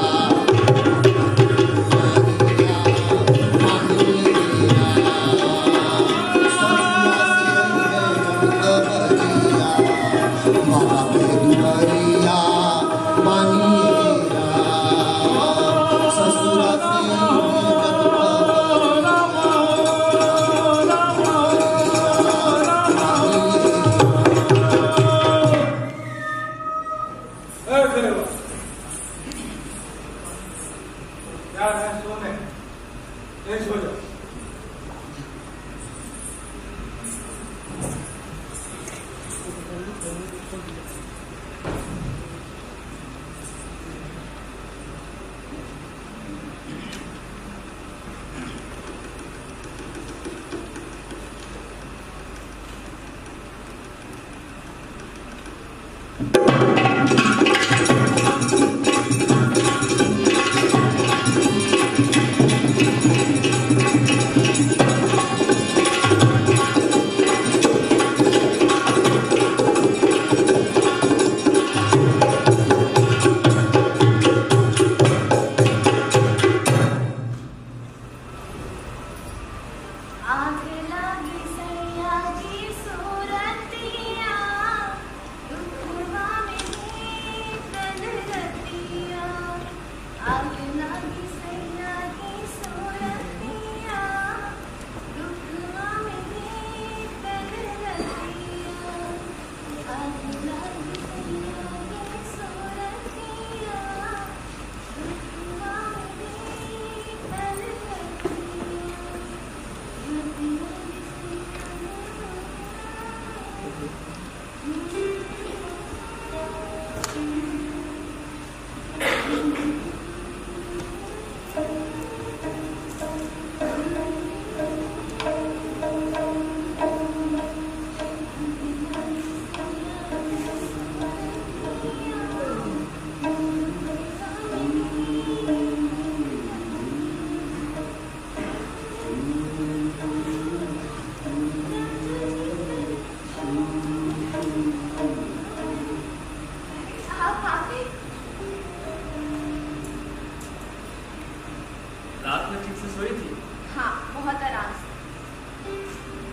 रात में ठीक से सोई थी? हाँ, बहुत आराम से।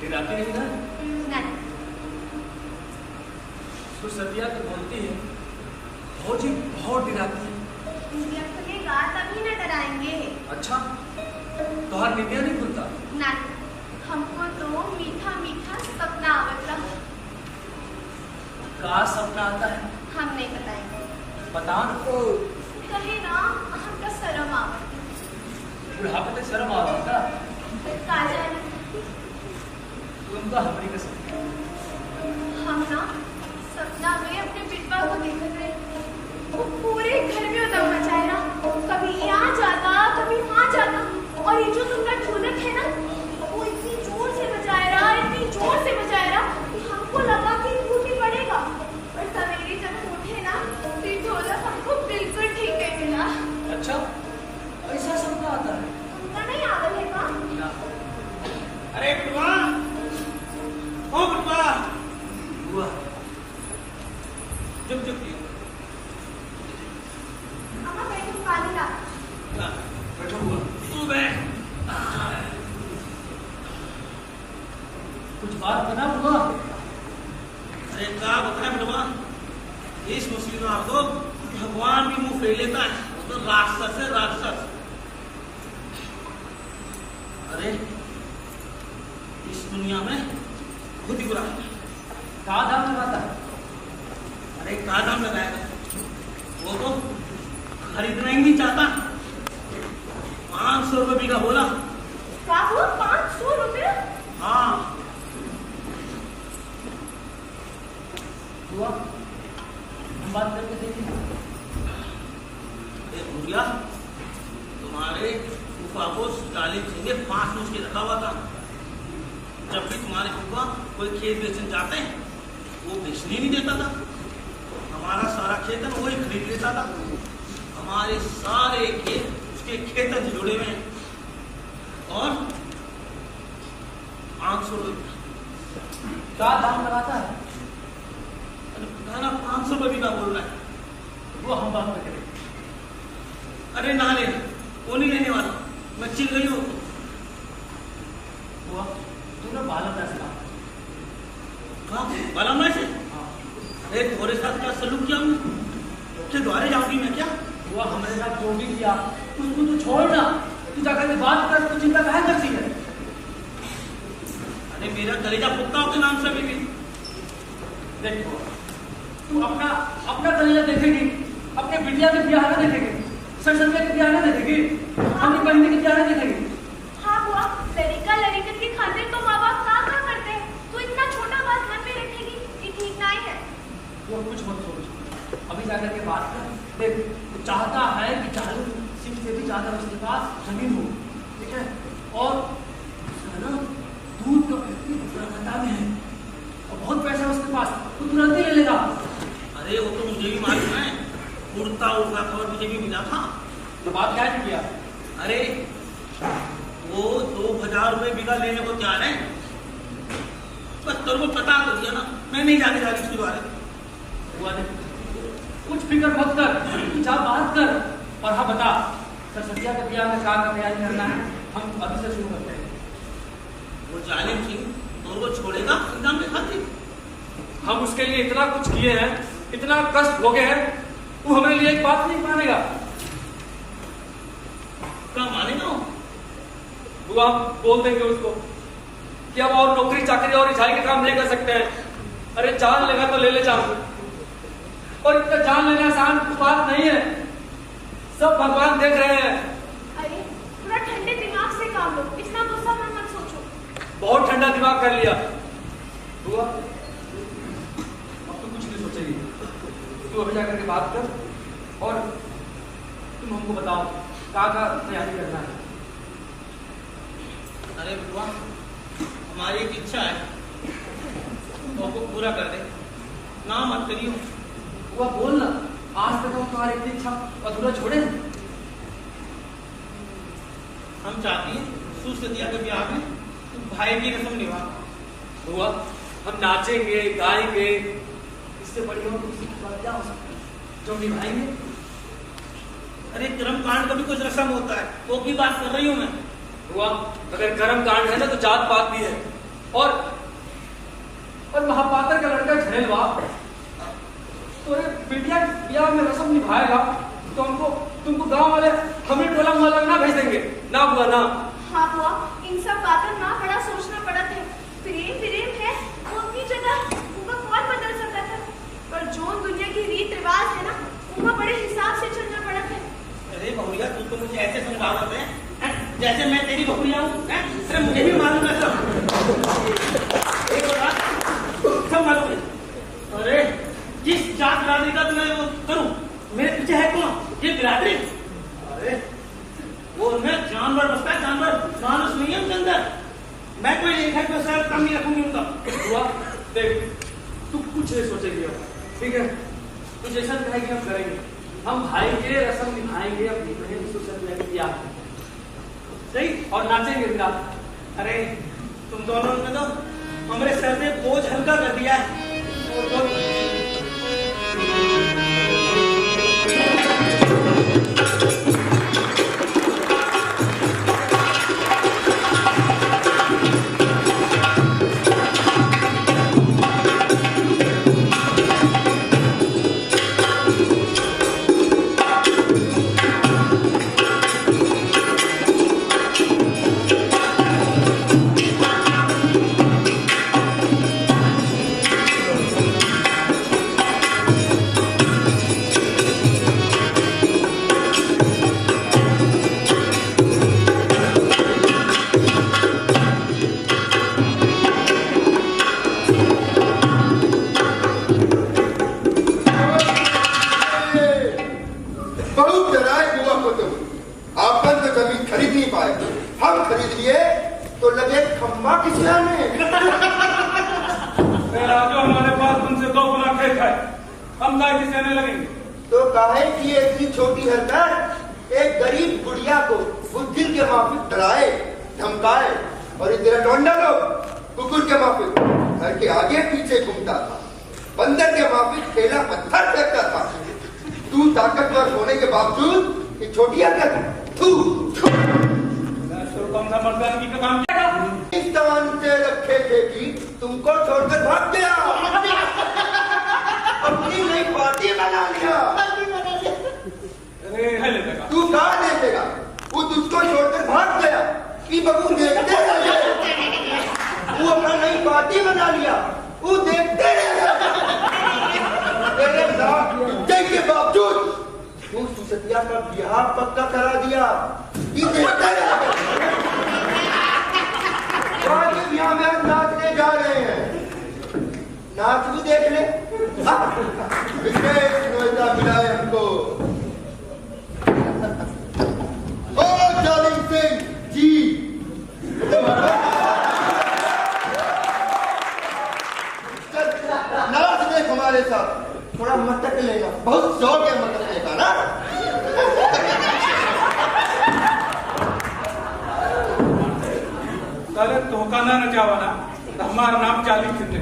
डराती नहीं ना? नहीं। तो सतिया तो बोलती है भौजी बहुत डराती है। जब खुलेगा तभी न डराएंगे। अच्छा, तो हर नित्या नहीं खुलता? नहीं, हमको तो मीठा मीठा सपना आवता। का सपना आता है? हम नहीं बताएंगे। बता ना। कहे ना हमका शर्म आवता। बुढ़ापे तक शर्म आवता? का जाने। तुम तो हमारी कसम। हम ना सपना में अपने पिटवा को देख रहे वो पूरे घर में उदम मचाए ना, कभी यहाँ जाता कभी वहाँ जाता, और ये जो तुमका ढोलक है ना वो इतनी जोर से बजाए रहा, इतनी जोर से बजाए रहा कि हमको लगा कि टूट ही पड़ेगा। और सवेरे जब उठे ना तो ये ढोलक हमको बिल्कुल ठीक नहीं मिला। अच्छा, ऐसा सपना आता है? तुमका नहीं आवल है का? ना। अरे बुढ़वा, ओ बुढ़वा, हुआ चुप चुप अम्मा बैठो, पानी ला। बैठो हुआ। तू बैठ। कुछ बात बना हुआ? अरे क्या बताए बुढ़वा, इस मुस्लिम को भगवान भी मुंह फेर लेता है, तो राक्षस है राक्षस। अरे इस दुनिया में बहुत ही बुरा है। कहा दाम लगाता है? अरे कहा दाम लगाएगा, वो तो खरीदना ही नहीं चाहता। 500 रुपये बीघा बोला। क्या हुआ? 500 रुपये? हाँ हुआ हम बात करके देखेंगे। भूरिया, तुम्हारे फूफा को स्टालिन सिंह ने 5 मुझ के रखा हुआ था। जब भी तुम्हारे फूफा कोई खेत बेचने जाते हैं वो बेचने नहीं देता था। हमारा सारा खेत है वही खरीद लेता था। हमारे सारे खेत उसके खेतन से जुड़े हुए हैं। और 500 रुपये क्या दाम लगाता है? ना 500 रुपये बीघा बोल रहा है। वो हम बात करेंगे। अरे ना ले, वो नहीं लेने वाला, मैं चिल गई हूँ। हुआ तू ना बालम ऐसे काम हाँ बालम ऐसे? अरे तुम्हारे साथ क्या सलूक किया हमने? उसके द्वारे जाऊंगी मैं क्या? हुआ हमारे साथ जो भी किया उसको तू छोड़ ना। तू जाकर के बात कर, तू चिंता काहे करती है? अरे मेरा कलेजा पुक्का के नाम से अभी भी। देखो तू अपना अपना कलेजा देखेगी, अपने बिटिया के ब्याह में देखेगी, सरसंगे के ब्याह में देखेगी, अपनी बहनी के ब्याह में देखेगी। हाँ हुआ, लड़का लड़कन के खाते तो माँ बाप क्या करते हैं? तू इतना छोटा बात मन में रखेगी, ये ठीक नहीं है। वो कुछ मत सोच, अभी जाकर के बात कर। देख वो चाहता है कि चालू सिंह से भी ज्यादा उसके पास जमीन हो, ठीक है? और ना दूध का फैक्ट्री कलकत्ता में है और बहुत पैसा है उसके पास, वो तुरंत ही ले लेगा। अरे वो तो मुझे भी मालूम है, उड़ता उड़ता खबर मुझे भी मिला था। तो बात क्या किया? अरे वो 2000 रुपये बीघा लेने को तैयार है। बस तेरे को पता तो दिया ना, मैं नहीं जाने जा रही उसके बारे में। हुआ नहीं, कुछ फिक्र मत कर, जा बात कर। और हाँ बता, सरस्वतिया के ब्याह में क्या तैयारी करना है? हम अभी से शुरू करते हैं। वो जालिम सिंह तो वो छोड़ेगा इंतजाम के खातिर? हम उसके लिए इतना कुछ किए हैं, इतना कष्ट भोगे हैं, वो हमारे लिए एक बात नहीं मानेगा। क्या मानेगा वो आप बोल देंगे उसको कि अब और नौकरी चाकरी और रिझाई के काम नहीं कर सकते हैं। अरे जान लेगा तो ले ले जान, और इतना जान लेना आसान बात नहीं है। सब भगवान देख रहे हैं। अरे थोड़ा ठंडे दिमाग से काम लो, इतना गुस्सा मन मत सोचो। बहुत ठंडा दिमाग कर लिया हुआ, अब तो कुछ नहीं सोचेगी। तू अभी जाकर के बात कर और तुम हमको बताओ क्या तैयारी करना है। अरे बुआ, हमारी एक इच्छा है, तो आपको पूरा कर दे ना, मत करियो। वो बोल ना, आज तक हम तुम्हारी इतनी इच्छा अधूरा छोड़े। हम चाहती हैं सुसतिया के ब्याह में भाई की रस्म निभा। हुआ हम नाचेंगे गाएंगे, इससे बढ़िया और किसी की बात क्या हो सकती है जो निभाएंगे। अरे कर्म कांड का भी कुछ रस्म होता है, वो की बात कर रही हूँ मैं। हुआ अगर कर्म कांड है ना तो जात पात भी है। और महापात्र का लड़का झरेलवा तो बिटिया ब्याह में रस्म निभाएगा तो तुमको गांव वाले हमें टोला मोहल्ला ना भेज देंगे ना। हुआ ना? हाँ हुआ, इन सब बातों ना बड़ा सोचना पड़ा था। प्रेम है वो अपनी जगह उनका कौन बदल सकता था, पर जो दुनिया की रीत रिवाज है ना उनका बड़े हिसाब से चलना पड़ा था। अरे बहुरिया, तू तो मुझे ऐसे समझावत है जैसे मैं तेरी बहुरिया हूँ। अरे मुझे भी मालूम है सब मालूम है। अरे जिस जात बिरादरी का मैं वो करूं, मेरे पीछे है कौन? ये बिरादरी। अरे वो मैं जानवर बसता है, जानवर, मानुस नहीं है उनके अंदर। मैं कोई नहीं है, तो शायद कम नहीं रखूंगी उनका। हुआ देख, तू कुछ नहीं सोचेगी अब, ठीक है? तू जैसा कहेगी हम करेंगे। हम भाई के रस्म निभाएंगे, अपनी बहन सुसतिया के ब्याह सही, और नाचेंगे भी रात। अरे तुम दोनों ने तो हमारे सर से बोझ हल्का कर दिया है। पाए। हम खरीद लिए तो लगे खम्बा खिंचलाने। राजू हमारे पास तुमसे 2 गुना खेत है, हम गाय खिंचाने लगेंगे। तो काहे की इतनी छोटी हरकत एक गरीब बुढ़िया को बुद्धि के माफिक डराए धमकाए, और ये तेरा टोंडा लोग कुकुर के माफिक घर के आगे पीछे घूमता था, बंदर के माफिक ठेला पत्थर फेंकता था। तू ताकतवर होने के बावजूद ये छोटी हरकत तू कौन सा मर्दानगी का काम किया? इस स्थान से रखे थे कि तुमको छोड़कर भाग गया, अपनी नई पार्टी बना लिया। तू कहाँ देखेगा? वो तुझको छोड़कर भाग गया कि बबू देखते रह गए। वो अपना नई पार्टी बना लिया, वो देखते रह गए। तेरे नाक टूटने के बावजूद तू सुसतिया का ब्याह पक्का करा दिया कि देखते रह गए। आज यहाँ में नाचने जा रहे हैं, नाच भी देख ले। विशेष न्योता मिला है हमको। ओ जालिम सिंह जी, नाच देख हमारे साथ, थोड़ा मटक लेगा, बहुत जोर के मटक लेगा ना। अरे धोखा ना नचावा ना, हमारा नाम जालिम सिंह है।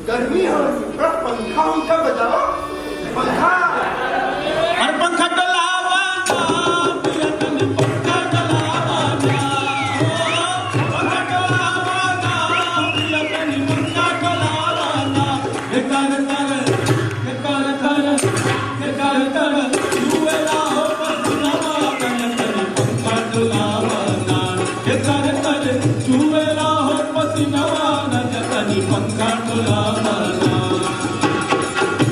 गर्मी हो, थोड़ा पंखा उनका बजाओ। पंखा, अरे पंखा डलावा ना, पिया तनी पंखा डलावा ना, पंखा डलावा ना, पिया तनी पंखा डलावा ना। ये कर जुएला हो पसनावा, पिया तनी पंखा डलावा ना। ये कर जुएला हो पसनावा, पिया तनी पंखा डलावा ना।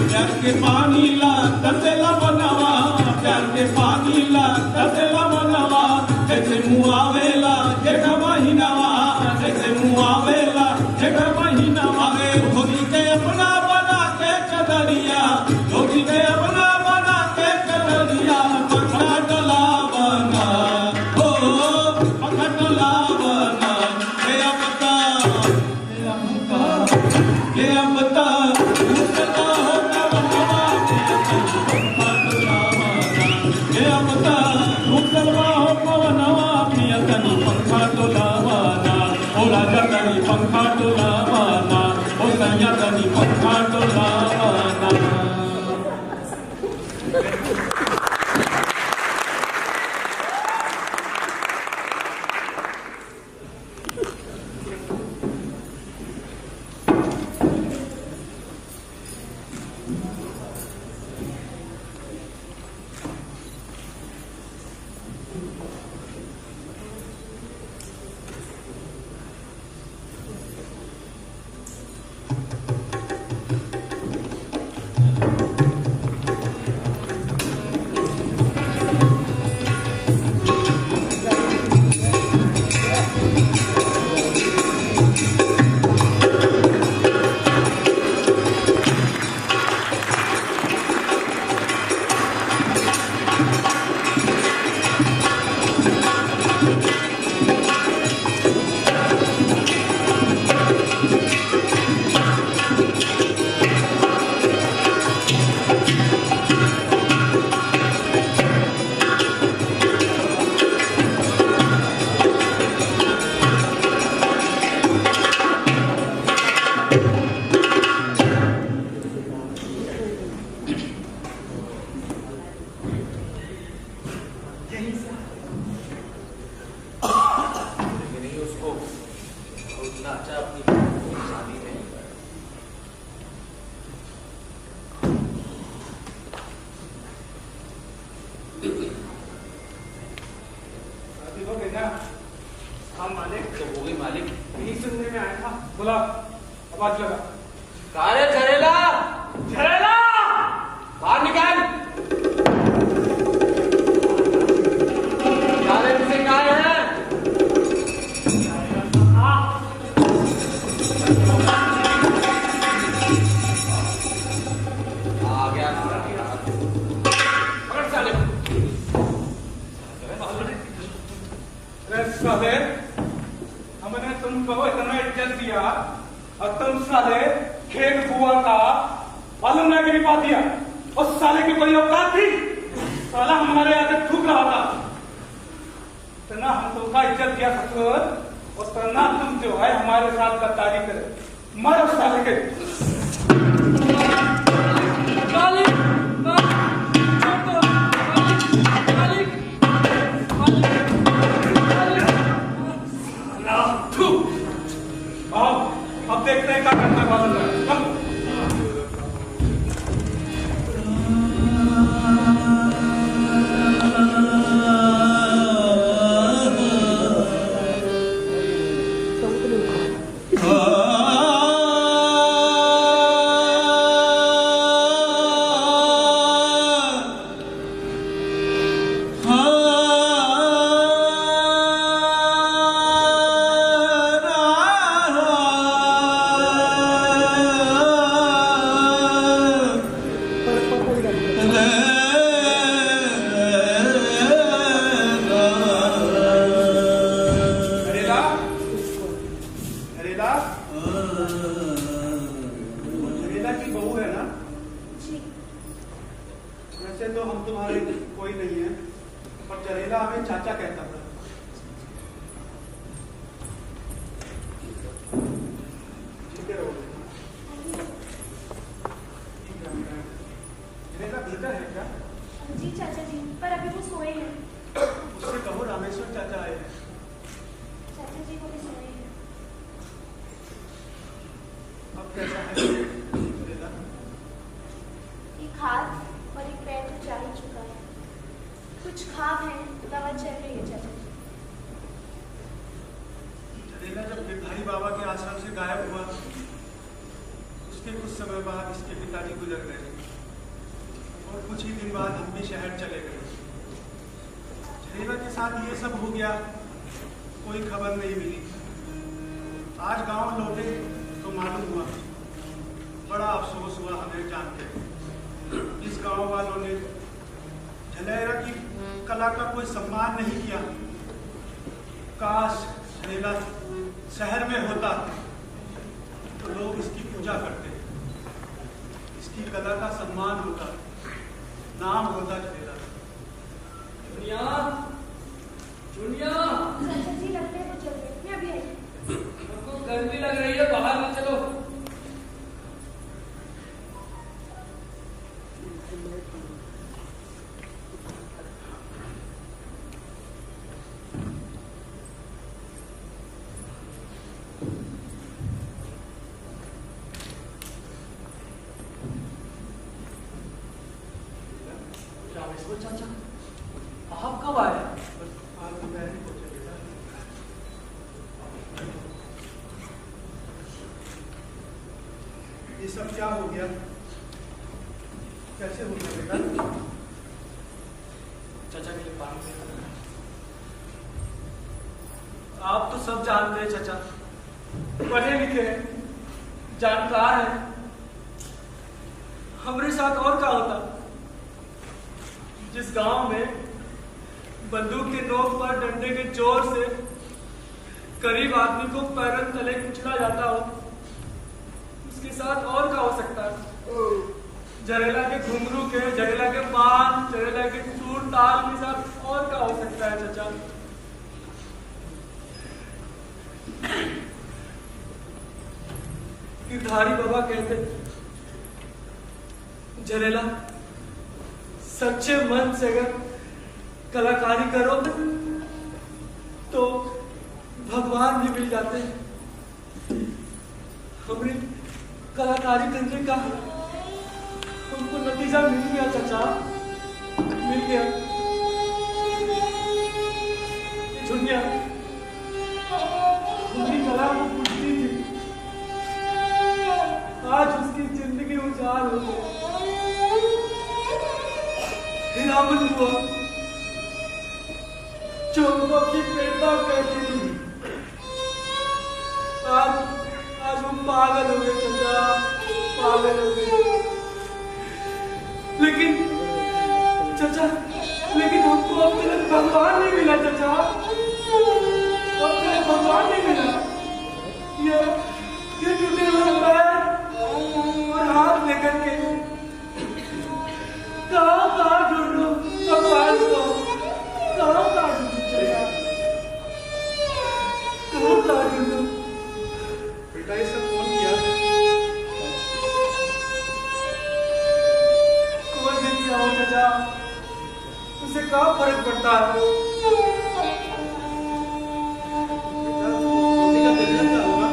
प्यार के पानी ला तसेला बनवा, प्यार के पानी ला तसेला बनवा। जैसे मुआवेला जेठ महीनावा, जैसे मुआवेला जेठ महीनावा। धोती के अपना बना के चदरिया, धोती के अपना बना के चदरिया। पंखा डलावना हो, पंखा डलावना। हे अबता या तनी पंखा डोलावाना। हाँ मालिक। तो हो गई मालिक। यही सुनने में आया था। बोला आवाज लगा। कारे झरेला, झरेला बाहर निकाल। जालिम सिंह आए हैं। आ गया पकड़ साले। साले हमने तुमको इतना इज्जत दिया और तुम साले खेत बुआ का मालूम ना गिरी पा दिया। उस साले की कोई औकात थी? साला हमारे आगे थूक रहा था। इतना हम तुमका इज्जत दिया ससुर और इतना तुम जो है हमारे साथ गद्दारी करे। मारो साले के। अब देखते हैं क्या करना वाला है। कब आए? आज दोपहर में पहुंचे बेटा। ये सब क्या हो गया? कैसे हो गया बेटा? चाचा के लिए पानी लेकर आया। आप तो सब जानते हैं चाचा, पढ़े लिखे हैं, जानकार हैं। हमारे साथ और क्या होता? जिस गांव में बंदूक के नोक पर डंडे के जोर से गरीब आदमी को पैरों तले कुचला जाता हो, उसके साथ और क्या हो सकता है? जरेला के घुंघरू के, जरेला के बांध, जरेला के सूर ताल के साथ और क्या हो सकता है चाचा? गिरधारी बाबा कहते, जरेला सच्चे मन से अगर कलाकारी करो तो भगवान भी मिल जाते हैं। हमने कलाकारी करने का हमको नतीजा मिल गया चाचा, मिल गया। दुनिया हमारी कला को पूछती थी, आज उसकी जिंदगी उजाड़ हो गई। हिरामन हुआ जो उनको अपनी प्रेरणा कहती थी, आज वो पागल हो गए चाचा, पागल हो गए। लेकिन चाचा, लेकिन हमको अब तक भगवान नहीं मिला चाचा, अब तक भगवान नहीं मिला। ये टूटे हुए पैर और हाथ लेकर के कहाँ ढूंढूं भगवान को, कहाँ ढूंढूं चाचा, कहाँ ढूंढूं? बेटा ये सब कौन किया? कोई भी किया हो चाचा, उसे क्या फर्क पड़ता है? बेटा का दिल होगा,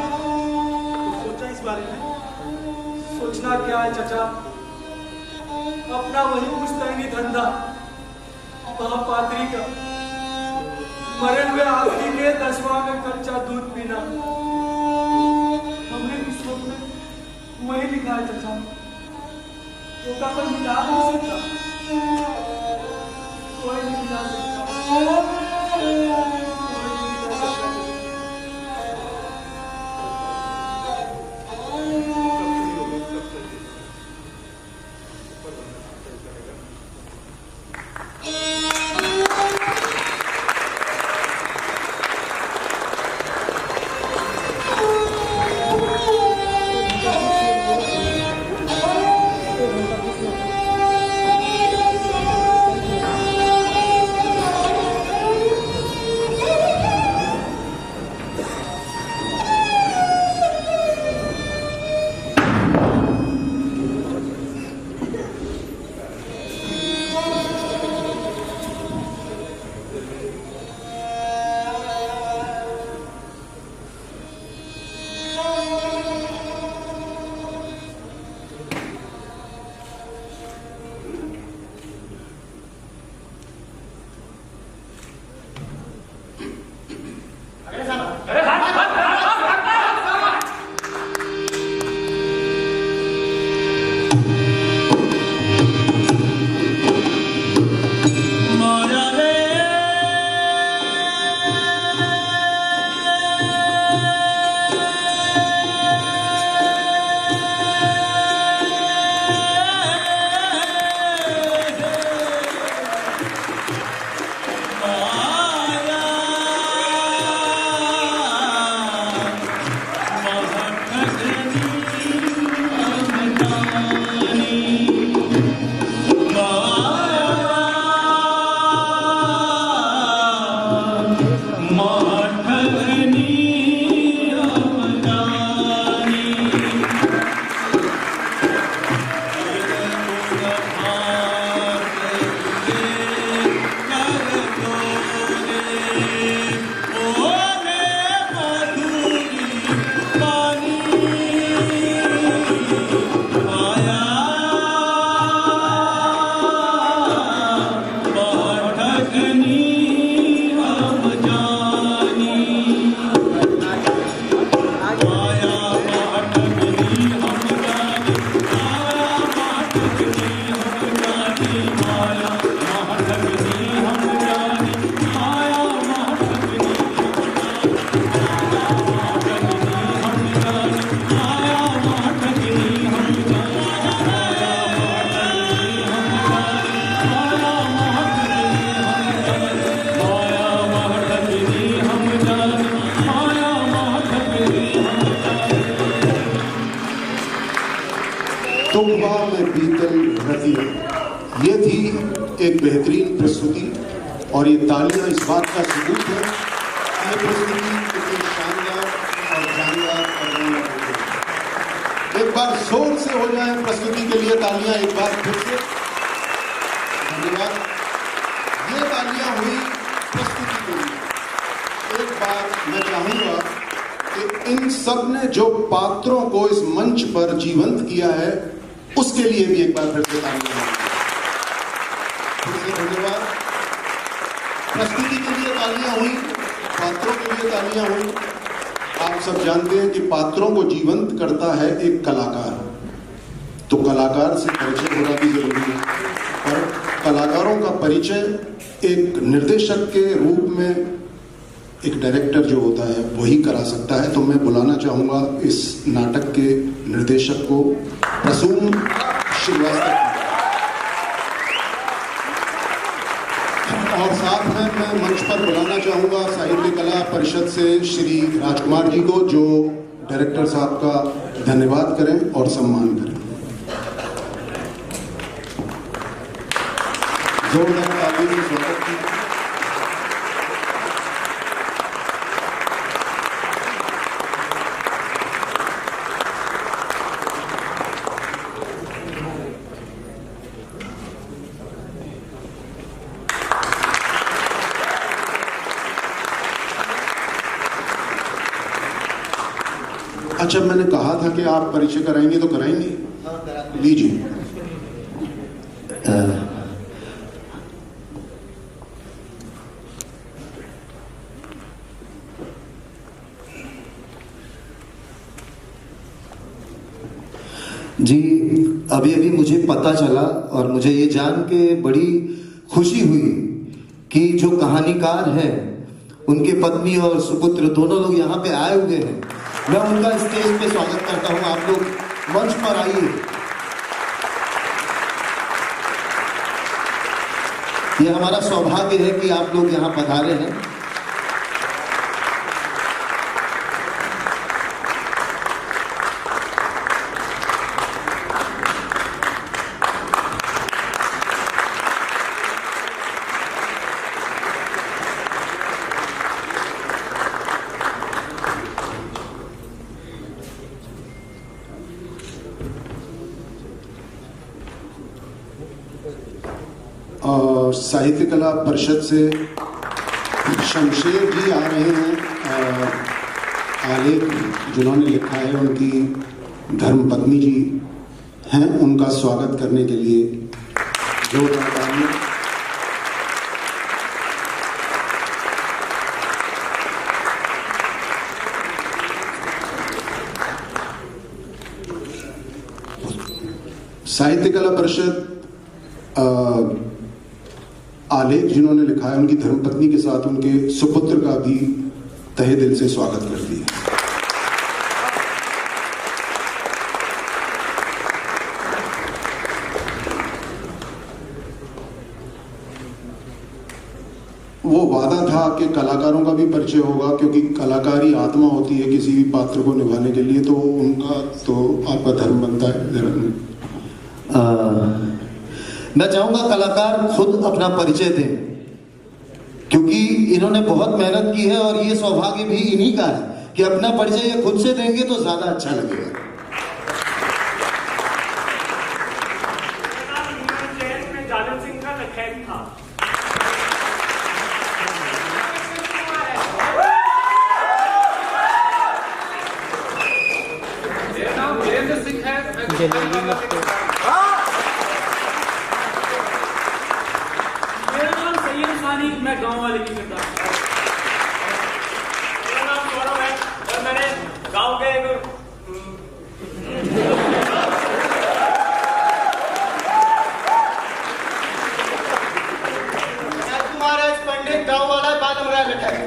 तो सोचा इस बारे में? सोचना क्या है चाचा, अपना वही पुश्तैनी धंधा, महापात्री का, मरे हुए आदमी के 10वां में कच्चा दूध पीना। हमने किस्मत में वही लिखा है चाचा, वो का कोई मिटा नहीं सकता, कोई नहीं मिटा सकता। तुकवा में बीतल रतिया, ये थी एक बेहतरीन प्रस्तुति और ये तालियां इस बात का सबूत है कि ये प्रस्तुति कितनी शानदार और जानदार और रोमांचक है। एक बार जोर से हो जाए प्रस्तुति के लिए तालियां, एक बार फिर से धन्यवाद। ये तालियां हुई प्रस्तुति के लिए। एक बार मैं चाहूंगा कि इन सब ने जो पात्रों को इस मंच पर जीवंत किया है उसके लिए भी एक बार फिर से तालियां। फिर से धन्यवाद। प्रस्तुति के लिए तालियां हुई, पात्रों के लिए तालियां हुई। आप सब जानते हैं कि पात्रों को जीवंत करता है एक कलाकार, तो कलाकार से परिचय होना भी जरूरी है। और कलाकारों का परिचय एक निर्देशक के रूप में एक डायरेक्टर जो होता है वही करा सकता है। तो मैं बुलाना चाहूंगा इस नाटक के निर्देशक को, प्रसून श्रीवास्तव, और साथ में मैं मंच पर बुलाना चाहूंगा साहित्य कला परिषद से श्री राजकुमार जी को, जो डायरेक्टर साहब का धन्यवाद करें और सम्मान करें। जोरदार तालियों से स्वागत कीजिए। अच्छा, मैंने कहा था कि आप परिचय कराएंगे तो कराएंगे, लीजिए। जी, अभी अभी मुझे पता चला और मुझे ये जान के बड़ी खुशी हुई कि जो कहानीकार हैं उनके पत्नी और सुपुत्र दोनों लोग यहाँ पे आए हुए हैं। मैं उनका स्टेज पे स्वागत करता हूँ। आप लोग मंच पर आइए। ये हमारा सौभाग्य है कि आप लोग यहाँ पधारे हैं। और साहित्य कला परिषद से शमशेर जी आ रहे हैं। आलेख जिन्होंने लिखा है उनकी धर्मपत्नी जी हैं, उनका स्वागत करने के लिए जोरदार तालियां। साहित्य कला परिषद आलेख जिन्होंने लिखा है उनकी धर्मपत्नी के साथ उनके सुपुत्र का भी तहे दिल से स्वागत करती है। वो वादा था कि कलाकारों का भी परिचय होगा, क्योंकि कलाकारी आत्मा होती है किसी भी पात्र को निभाने के लिए, तो उनका तो आपका धर्म बनता है। मैं चाहूंगा कलाकार खुद अपना परिचय दें, क्योंकि इन्होंने बहुत मेहनत की है और ये सौभाग्य भी इन्हीं का है कि अपना परिचय ये खुद से देंगे तो ज्यादा अच्छा लगेगा। जालिम सिंह का लखैत था। मेरा नाम वीरेंद्र सिंह है। मैं गांव वाले की करता हूँ। मेरा नाम गौरव है और मैंने गांव के तुम्हारा इस पंडित गांव वाला बालम रहा बेटा है।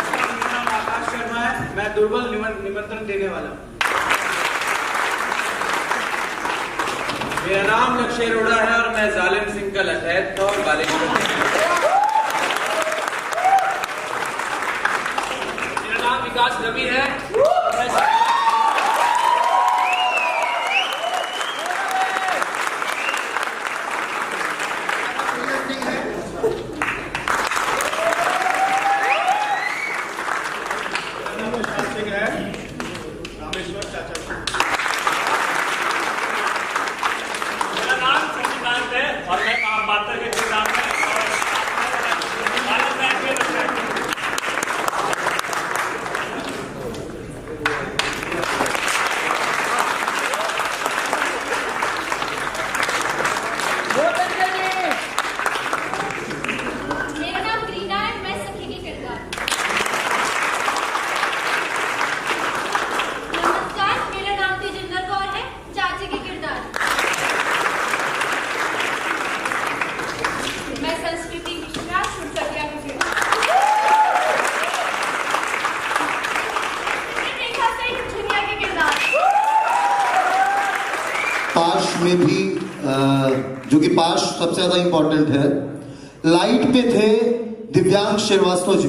मेरा नाम आकाश शर्मा है, मैं दुर्बल निमंत्रण देने वाला हूँ। मेरा नाम लक्ष्य रोड़ा है और मैं जालिम सिंह का लखैत था और बालिश। मेरा नाम विकास रवि है। में भी जो कि पार्श्व सबसे ज्यादा इंपॉर्टेंट है, लाइट पे थे दिव्यांग श्रीवास्तव जी।